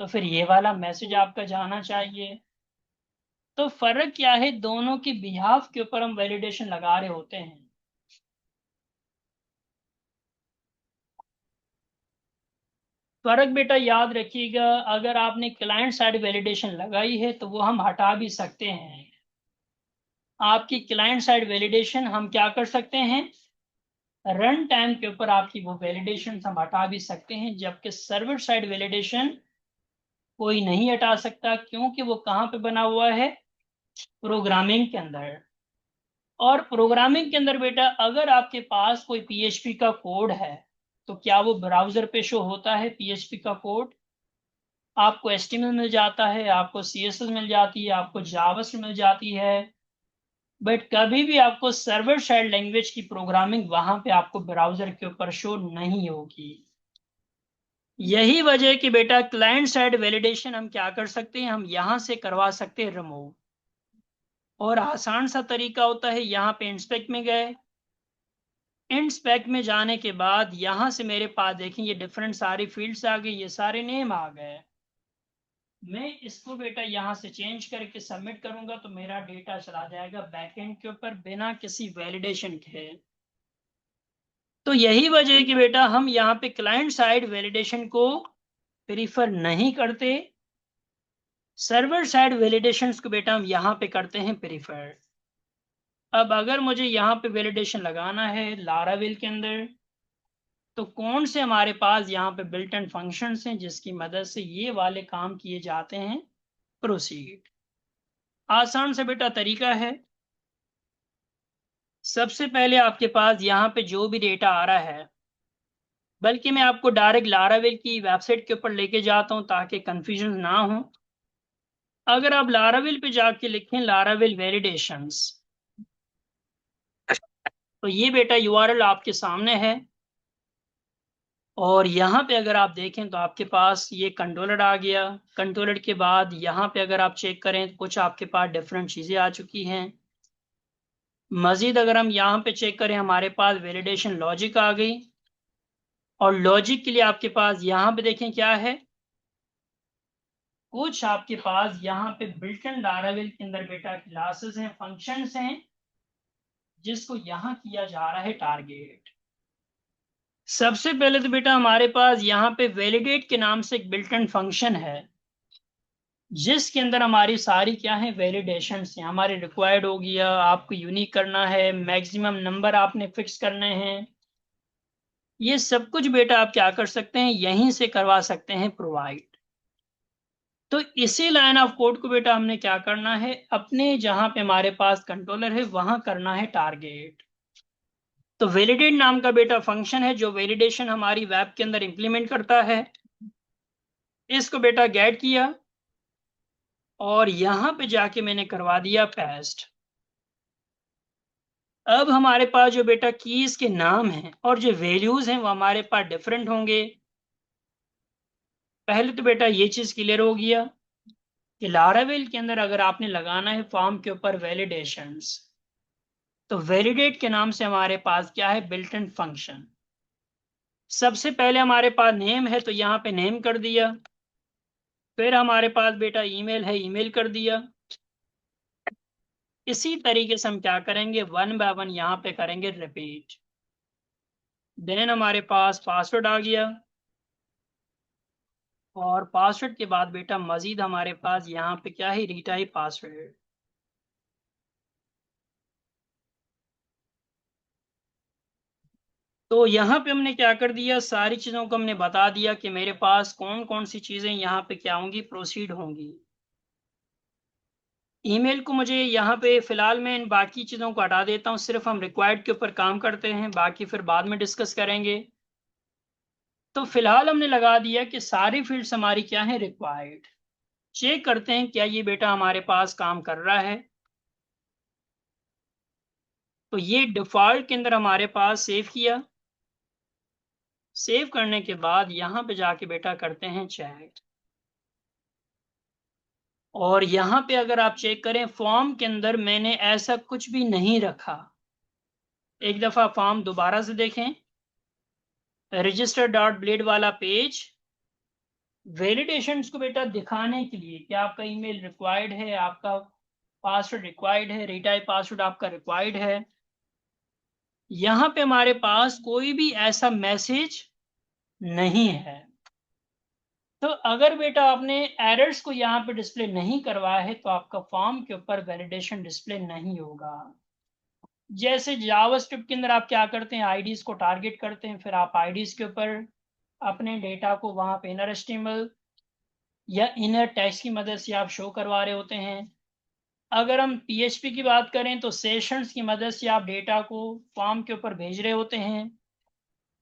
तो फिर ये वाला मैसेज आपका जाना चाहिए। तो फर्क क्या है, दोनों की बिहाफ के ऊपर हम वैलिडेशन लगा रहे होते हैं। फर्क बेटा याद रखिएगा, अगर आपने क्लाइंट साइड वैलिडेशन लगाई है तो वो हम हटा भी सकते हैं। आपकी क्लाइंट साइड वैलिडेशन हम क्या कर सकते हैं, रन टाइम के ऊपर आपकी वो वैलिडेशन हम हटा भी सकते हैं, जबकि सर्वर साइड वैलिडेशन कोई नहीं हटा सकता, क्योंकि वो कहाँ पे बना हुआ है, प्रोग्रामिंग के अंदर। और प्रोग्रामिंग के अंदर बेटा अगर आपके पास कोई पीएचपी का कोड है तो क्या वो ब्राउजर पे शो होता है पीएचपी का कोड? आपको HTML मिल जाता है, आपको CSS मिल जाती है, आपको जावास्क्रिप्ट मिल जाती है, बट कभी भी आपको सर्वर साइड लैंग्वेज की प्रोग्रामिंग वहां पे आपको ब्राउजर के ऊपर शो नहीं होगी। यही वजह है कि बेटा क्लाइंट साइड वैलिडेशन हम क्या कर सकते हैं, हम यहां से करवा सकते हैं रिमूव। और आसान सा तरीका होता है, यहाँ पे इंस्पेक्ट में गए, इंस्पेक्ट में जाने के बाद यहां से मेरे पास देखें ये डिफरेंट सारी फील्ड्स आ गई, ये सारे नेम आ गए। मैं इसको बेटा यहां से चेंज करके सबमिट करूंगा तो मेरा डेटा चला जाएगा बैकएंड के ऊपर बिना किसी वैलिडेशन के। तो यही वजह है कि बेटा हम यहाँ पे क्लाइंट साइड वैलिडेशन को प्रीफर नहीं करते, सर्वर साइड वैलिडेशंस को बेटा हम यहाँ पे करते हैं प्रीफर। अब अगर मुझे यहाँ पे वैलिडेशन लगाना है लाराविल के अंदर, तो कौन से हमारे पास यहाँ पे बिल्ट इन फंक्शंस हैं जिसकी मदद से ये वाले काम किए जाते हैं। प्रोसीड आसान से बेटा तरीका है, सबसे पहले आपके पास यहाँ पे जो भी डेटा आ रहा है, बल्कि मैं आपको डायरेक्ट लाराविल की वेबसाइट के ऊपर लेके जाता हूँ ताकि कंफ्यूजन ना हो। अगर आप लाराविल पे जाके लिखें लाराविल वैलिडेशंस, तो ये बेटा URL आपके सामने है। और यहाँ पे अगर आप देखें तो आपके पास ये कंट्रोलर आ गया। कंट्रोलर के बाद यहाँ पे अगर आप चेक करें तो कुछ आपके पास डिफरेंट चीज़ें आ चुकी हैं। मजीद अगर हम यहाँ पे चेक करें हमारे पास वैलिडेशन लॉजिक आ गई। और लॉजिक के लिए आपके पास यहाँ पे देखें क्या है, कुछ आपके पास यहाँ पे बिल्ट इन लाराविल के अंदर बेटा क्लासेस हैं, फंक्शंस हैं, जिसको यहाँ किया जा रहा है टारगेट। सबसे पहले तो बेटा हमारे पास यहाँ पे वैलिडेट के नाम से एक बिल्ट इन फंक्शन है, जिसके अंदर हमारी सारी क्या है वैलिडेशन हैं। हमारे रिक्वायर्ड हो गया, आपको यूनिक करना है, मैक्सिमम नंबर आपने फिक्स करने हैं, ये सब कुछ बेटा आप क्या कर सकते हैं यहीं से करवा सकते हैं प्रोवाइड। तो इसी लाइन ऑफ कोड को बेटा हमने क्या करना है, अपने जहां पे हमारे पास कंट्रोलर है वहां करना है टारगेट। तो वैलिडेट नाम का बेटा फंक्शन है जो वैलिडेशन हमारी वेब के अंदर इंप्लीमेंट करता है। इसको बेटा गेट किया और यहां पे जाके मैंने करवा दिया पेस्ट। अब हमारे पास जो बेटा कीज के नाम हैं और जो वैल्यूज हैं वो हमारे पास डिफरेंट होंगे। पहले तो बेटा ये चीज क्लियर हो गया कि लारावेल के अंदर अगर आपने लगाना है फॉर्म के ऊपर वैलिडेशंस, तो वैलिडेट के नाम से हमारे पास क्या है बिल्ट इन फंक्शन। सबसे पहले हमारे पास नेम है तो यहाँ पे नेम कर दिया, फिर हमारे पास बेटा ईमेल है, ईमेल कर दिया। इसी तरीके से हम क्या करेंगे, वन बाय वन यहाँ पे करेंगे रिपीट। देन हमारे पास पासवर्ड आ गया और पासवर्ड के बाद बेटा मजीद हमारे पास यहाँ पे क्या है रीटाइप पासवर्ड। तो यहाँ पे हमने क्या कर दिया, सारी चीज़ों को हमने बता दिया कि मेरे पास कौन कौन सी चीज़ें यहाँ पे क्या होंगी प्रोसीड होंगी। ईमेल को मुझे यहाँ पे फिलहाल मैं इन बाकी चीज़ों को हटा देता हूँ, सिर्फ हम रिक्वायर्ड के ऊपर काम करते हैं, बाकी फिर बाद में डिस्कस करेंगे। तो फिलहाल हमने लगा दिया कि सारी फील्ड्स हमारी क्या है रिक्वायर्ड। चेक करते हैं क्या ये बेटा हमारे पास काम कर रहा है। तो ये डिफॉल्ट के अंदर हमारे पास सेव किया, सेव करने के बाद यहाँ पे जाके बेटा करते हैं चेक। और यहाँ पे अगर आप चेक करें फॉर्म के अंदर मैंने ऐसा कुछ भी नहीं रखा। एक दफा फॉर्म दोबारा से देखें, रजिस्टर डॉट ब्लेड वाला पेज वैलिडेशंस को बेटा दिखाने के लिए कि आपका ईमेल रिक्वायर्ड है, आपका पासवर्ड रिक्वायर्ड है, रीटाइप पासवर्ड आपका रिक्वायर्ड है। यहाँ पे हमारे पास कोई भी ऐसा मैसेज नहीं है। तो अगर बेटा आपने एरर्स को यहाँ पे डिस्प्ले नहीं करवाया है तो आपका फॉर्म के ऊपर वैलिडेशन डिस्प्ले नहीं होगा। जैसे जावास्क्रिप्ट के अंदर आप क्या करते हैं, आईडीज को टारगेट करते हैं, फिर आप आईडीज के ऊपर अपने डेटा को वहां पे इनर एचटीएमएल या इनर टेक्स्ट की मदद से आप शो करवा रहे होते हैं। अगर हम पीएचपी की बात करें तो सेशंस की मदद से आप डेटा को फॉर्म के ऊपर भेज रहे होते हैं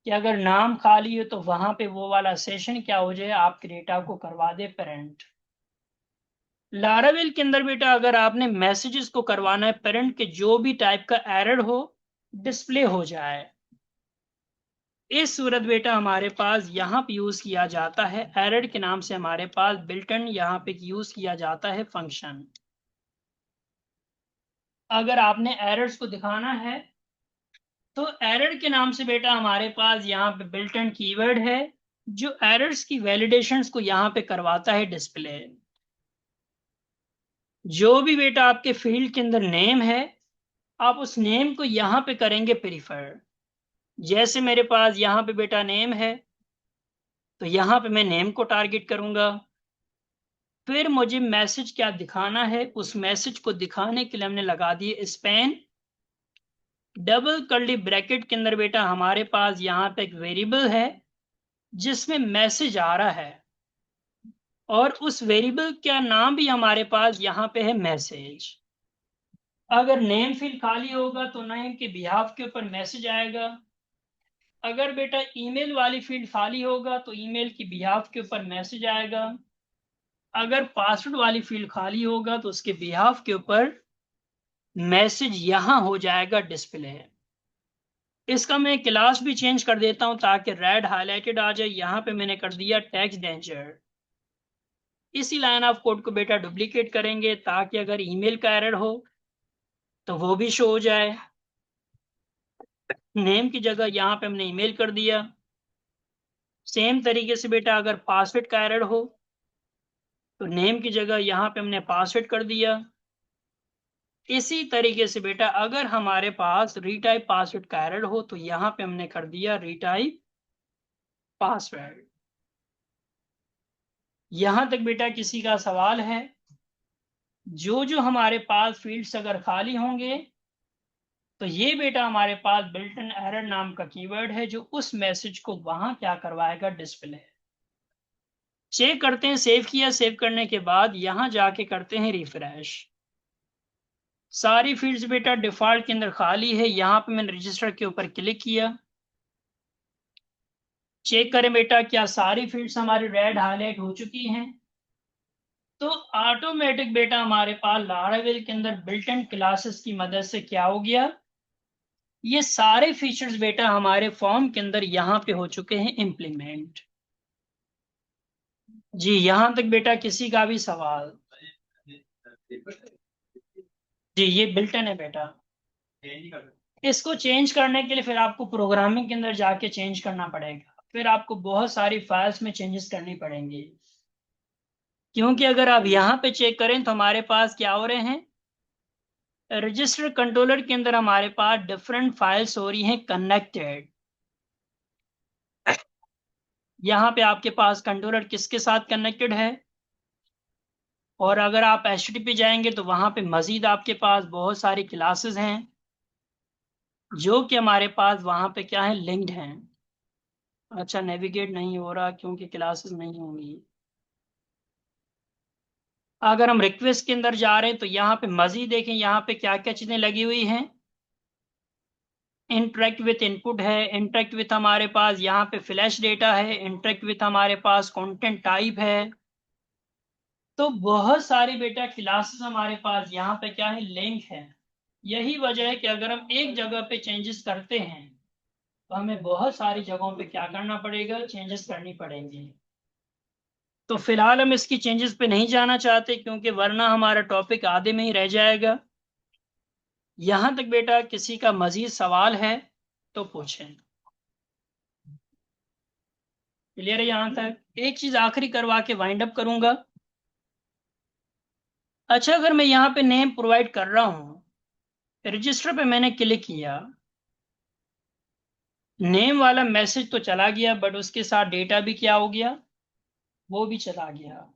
कि अगर नाम खाली हो तो वहां पे वो वाला सेशन क्या हो जाए, आपके डेटा को करवा दे पेरेंट। लारावेल के अंदर बेटा अगर आपने मैसेजेस को करवाना है पेरेंट के, जो भी टाइप का एरर हो डिस्प्ले हो जाए, इस सूरत बेटा हमारे पास यहाँ पे यूज किया जाता है एरर के नाम से, हमारे पास बिल्टन यहाँ पे यूज किया जाता है फंक्शन। अगर आपने एरर्स को दिखाना है तो एरर के नाम से बेटा हमारे पास यहाँ पे बिल्टन कीवर्ड है जो एरर्स की वैलिडेशंस को यहाँ पे करवाता है डिस्प्ले। जो भी बेटा आपके फील्ड के अंदर नेम है, आप उस नेम को यहाँ पे करेंगे प्रीफर। जैसे मेरे पास यहाँ पे बेटा नेम है, तो यहाँ पे मैं नेम को टारगेट करूंगा। फिर मुझे मैसेज क्या दिखाना है, उस मैसेज को दिखाने के लिए हमने लगा दिए स्पैन डबल कर्ली ब्रैकेट के अंदर बेटा हमारे पास यहाँ पे एक वेरिएबल है जिसमें मैसेज आ रहा है, और उस वेरिएबल का नाम भी हमारे पास यहाँ पे है मैसेज। अगर नेम फील्ड खाली होगा तो नेम के बिहाफ के ऊपर मैसेज आएगा। अगर बेटा ईमेल वाली फील्ड खाली होगा तो ईमेल की बिहाफ के ऊपर मैसेज आएगा। अगर पासवर्ड वाली फील्ड खाली होगा तो उसके बिहाफ के ऊपर मैसेज यहां हो जाएगा डिस्प्ले। इसका मैं क्लास भी चेंज कर देता हूं ताकि रेड हाईलाइटेड आ जाए। यहां पे मैंने कर दिया टेक्स्ट डेंजर। इसी लाइन ऑफ कोड को बेटा डुप्लीकेट करेंगे ताकि अगर ईमेल का एरर हो तो वो भी शो हो जाए। नेम की जगह यहाँ पे हमने ईमेल कर दिया। सेम तरीके से बेटा अगर पासवर्ड का एरर हो तो नेम की जगह यहाँ पे हमने पासवर्ड कर दिया। इसी तरीके से बेटा अगर हमारे पास रीटाइप पासवर्ड का एरर हो तो यहाँ पे हमने कर दिया रीटाइप पासवर्ड। यहां तक बेटा किसी का सवाल है? जो जो हमारे पास फील्ड्स अगर खाली होंगे तो ये बेटा हमारे पास बिल्ट इन एरर नाम का कीवर्ड है जो उस मैसेज को वहां क्या करवाएगा, डिस्प्ले। चेक करते हैं, सेव किया, सेव करने के बाद यहां जाके करते हैं रिफ्रेश। सारी फील्ड्स बेटा डिफॉल्ट के अंदर खाली है। यहां पे मैंने रजिस्टर के ऊपर क्लिक किया। चेक करें बेटा क्या सारी फील्ड्स हमारी रेड हाईलाइट हो चुकी हैं। तो ऑटोमेटिक बेटा हमारे पास लारावेल के अंदर बिल्ट इन क्लासेस की मदद से क्या हो गया, ये सारे फीचर्स बेटा हमारे फॉर्म के अंदर यहां पे हो चुके हैं इम्प्लीमेंट। जी यहां तक बेटा किसी का भी सवाल? जी ये बिल्ट इन है बेटा। इसको चेंज करने के लिए फिर आपको प्रोग्रामिंग के अंदर जाके चेंज करना पड़ेगा, फिर आपको बहुत सारी फाइल्स में चेंजेस करनी पड़ेंगी। क्योंकि अगर आप यहाँ पे चेक करें तो हमारे पास क्या हो रहे हैं, रजिस्टर कंट्रोलर के अंदर हमारे पास डिफरेंट फाइल्स हो रही हैं कनेक्टेड। यहाँ पे आपके पास कंट्रोलर किसके साथ कनेक्टेड है, और अगर आप HTTP जाएंगे तो वहां पे मजीद आपके पास बहुत सारी क्लासेस हैं जो कि हमारे पास वहां पे क्या है, लिंक्ड हैं। अच्छा नेविगेट नहीं हो रहा क्योंकि क्लासेस नहीं होंगी। अगर हम रिक्वेस्ट के अंदर जा रहे हैं तो यहाँ पे मजीद देखें, यहाँ पे क्या क्या चीजें लगी हुई हैं। इंटरेक्ट विथ इनपुट है, इंटरेक्ट विथ हमारे पास यहाँ पे फ्लैश डेटा है, इंटरेक्ट विथ हमारे पास कंटेंट टाइप है। तो बहुत सारी बेटा क्लासेस हमारे पास यहाँ पे क्या है, लिंक है। यही वजह है कि अगर हम एक जगह पे चेंजेस करते हैं तो हमें बहुत सारी जगहों पे क्या करना पड़ेगा, चेंजेस करनी पड़ेंगी। तो फिलहाल हम इसकी चेंजेस पे नहीं जाना चाहते क्योंकि वरना हमारा टॉपिक आधे में ही रह जाएगा। यहां तक बेटा किसी का मजीद सवाल है तो पूछें। क्लियर है यहां तक? एक चीज आखिरी करवा के वाइंड अप करूंगा। अच्छा अगर मैं यहाँ पे नेम प्रोवाइड कर रहा हूं, रजिस्टर पे मैंने क्लिक किया, नेम वाला मैसेज तो चला गया बट उसके साथ डेटा भी क्या हो गया, वो भी चला गया।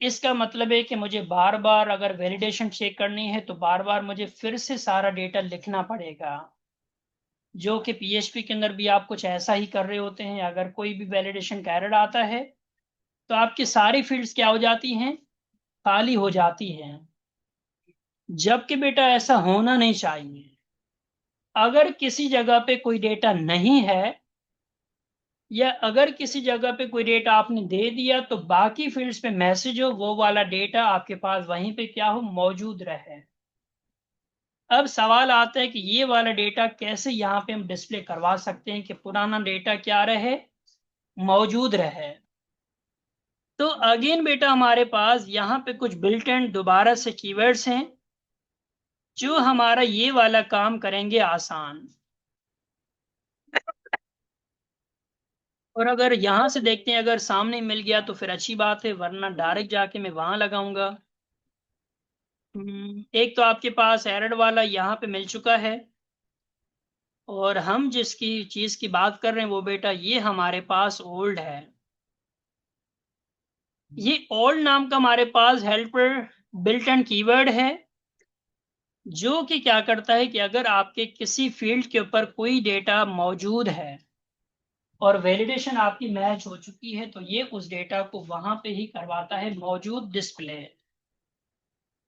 इसका मतलब है कि मुझे बार बार अगर वैलिडेशन चेक करनी है तो बार बार मुझे फिर से सारा डेटा लिखना पड़ेगा, जो कि PHP के अंदर भी आप कुछ ऐसा ही कर रहे होते हैं। अगर कोई भी वैलिडेशन का एरर आता है तो आपकी सारी फील्ड्स क्या हो जाती हैं, खाली हो जाती हैं, जबकि बेटा ऐसा होना नहीं चाहिए। अगर किसी जगह पे कोई डेटा नहीं है या अगर किसी जगह पे कोई डेटा आपने दे दिया तो बाकी फील्ड्स पे मैसेज हो, वो वाला डेटा आपके पास वहीं पे क्या हो, मौजूद रहे। अब सवाल आता है कि ये वाला डेटा कैसे यहाँ पे हम डिस्प्ले करवा सकते हैं कि पुराना डेटा क्या रहे, मौजूद रहे। तो अगेन बेटा हमारे पास यहाँ पे कुछ बिल्ट इन दोबारा से कीवर्ड्स हैं जो हमारा ये वाला काम करेंगे आसान। और अगर यहां से देखते हैं, अगर सामने मिल गया तो फिर अच्छी बात है, वरना डायरेक्ट जाके मैं वहां लगाऊंगा। एक तो आपके पास एरर वाला यहाँ पे मिल चुका है, और हम जिसकी चीज की बात कर रहे हैं वो बेटा ये हमारे पास ओल्ड है। ये ओल्ड नाम का हमारे पास हेल्पर बिल्ट इन कीवर्ड है, जो कि क्या करता है कि अगर आपके किसी फील्ड के ऊपर कोई डेटा मौजूद है और वैलिडेशन आपकी मैच हो चुकी है, तो ये उस डेटा को वहां पे ही करवाता है मौजूद डिस्प्ले।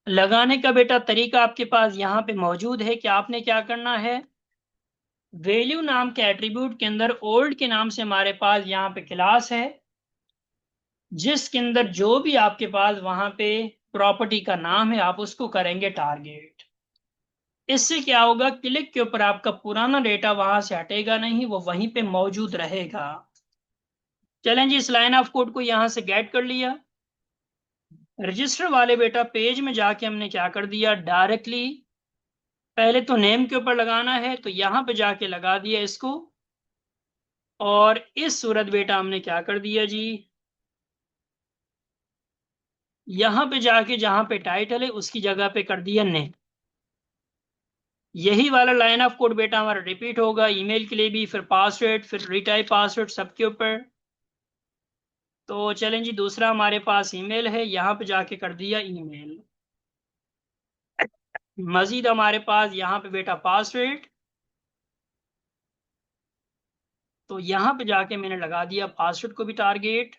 लगाने का बेटा तरीका आपके पास यहाँ पे मौजूद है कि आपने क्या करना है, वैल्यू नाम के एट्रीब्यूट के अंदर ओल्ड के नाम से हमारे पास यहाँ पे क्लास है, जिसके अंदर जो भी आपके पास वहां पे प्रॉपर्टी का नाम है आप उसको करेंगे टारगेट। इससे क्या होगा, क्लिक के ऊपर आपका पुराना डेटा वहां से हटेगा नहीं, वो वहीं पे मौजूद रहेगा। चलें जी, इस लाइन ऑफ कोड को यहां से गेट कर लिया। रजिस्टर वाले बेटा पेज में जाके हमने क्या कर दिया, डायरेक्टली पहले तो नेम के ऊपर लगाना है तो यहां पे जाके लगा दिया इसको, और इस सूरत बेटा हमने क्या कर दिया जी, यहां पे जाके जहां पे टाइटल है उसकी जगह पे कर दिया नेम। यही वाला लाइन ऑफ कोड बेटा हमारा रिपीट होगा ईमेल के लिए भी, फिर पासवर्ड, फिर रिटाइप पासवर्ड सबके ऊपर। तो चलें जी, दूसरा हमारे पास ईमेल है, यहां पे जाके कर दिया ईमेल। मजीद हमारे पास यहाँ पे बेटा पासवर्ड, तो यहां पे जाके मैंने लगा दिया पासवर्ड को भी टारगेट,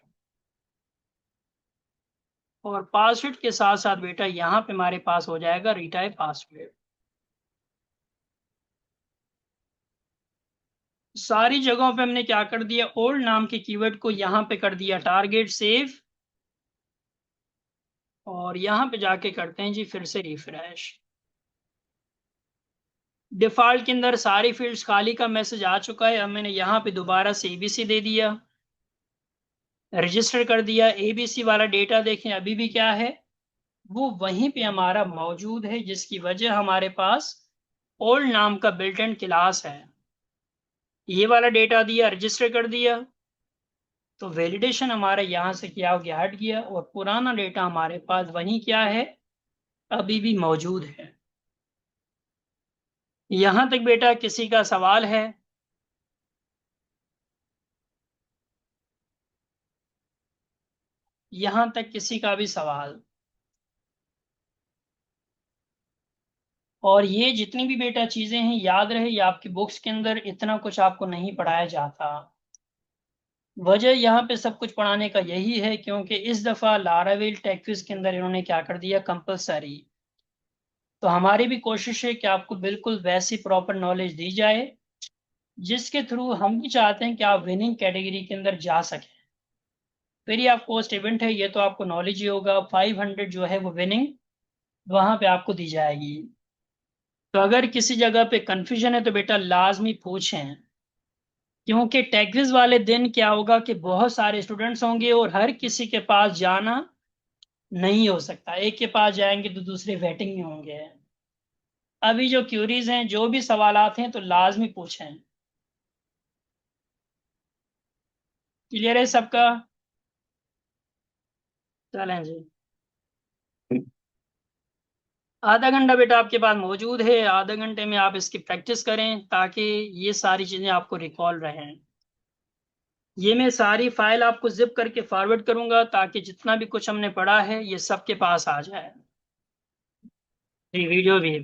और पासवर्ड के साथ साथ बेटा यहाँ पे हमारे पास हो जाएगा रिटाइप पासवर्ड। सारी जगहों पे हमने क्या कर दिया, ओल्ड नाम के कीवर्ड को यहाँ पे कर दिया टारगेट सेव, और यहाँ पे जाके करते हैं जी फिर से रिफ्रेश। डिफॉल्ट के अंदर सारी फील्ड्स खाली का मैसेज आ चुका है। अब मैंने यहाँ पे दोबारा से एबीसी दे दिया, रजिस्टर कर दिया। एबीसी वाला डेटा देखें अभी भी क्या है, वो वहीं पे हमारा मौजूद है, जिसकी वजह हमारे पास ओल्ड नाम का बिल्ट इन क्लास है। ये वाला डेटा दिया, रजिस्टर कर दिया, तो वैलिडेशन हमारा यहाँ से क्या हो गया, हट गया, और पुराना डेटा हमारे पास वहीं क्या है, अभी भी मौजूद है। यहां तक बेटा किसी का सवाल है? यहां तक किसी का भी सवाल? और ये जितनी भी बेटा चीजें हैं याद रहे, ये आपकी बुक्स के अंदर इतना कुछ आपको नहीं पढ़ाया जाता। वजह यहाँ पे सब कुछ पढ़ाने का यही है क्योंकि इस दफा लारावेल टेक्विज के अंदर इन्होंने क्या कर दिया, कंपलसरी। तो हमारी भी कोशिश है कि आपको बिल्कुल वैसी प्रॉपर नॉलेज दी जाए, जिसके थ्रू हम भी चाहते हैं कि आप विनिंग कैटेगरी के अंदर जा सकें। फ्री ऑफ कॉस्ट इवेंट है, ये तो आपको नॉलेज ही होगा। 500 जो है वो विनिंग वहां पे आपको दी जाएगी। तो अगर किसी जगह पे कंफ्यूजन है तो बेटा लाजमी पूछें, क्योंकि टैक्विज वाले दिन क्या होगा कि बहुत सारे स्टूडेंट्स होंगे और हर किसी के पास जाना नहीं हो सकता। एक के पास जाएंगे तो दूसरे वेटिंग में होंगे। अभी जो क्यूरीज हैं, जो भी सवालात हैं, तो लाजमी पूछें। क्लियर है सबका? चलें जी, आधा घंटा बेटा आपके पास मौजूद है। आधा घंटे में आप इसकी प्रैक्टिस करें ताकि ये सारी चीज़ें आपको रिकॉल रहें। ये मैं सारी फाइल आपको जिप करके फॉरवर्ड करूंगा ताकि जितना भी कुछ हमने पढ़ा है ये सबके पास आ जाए। जी वीडियो भी है।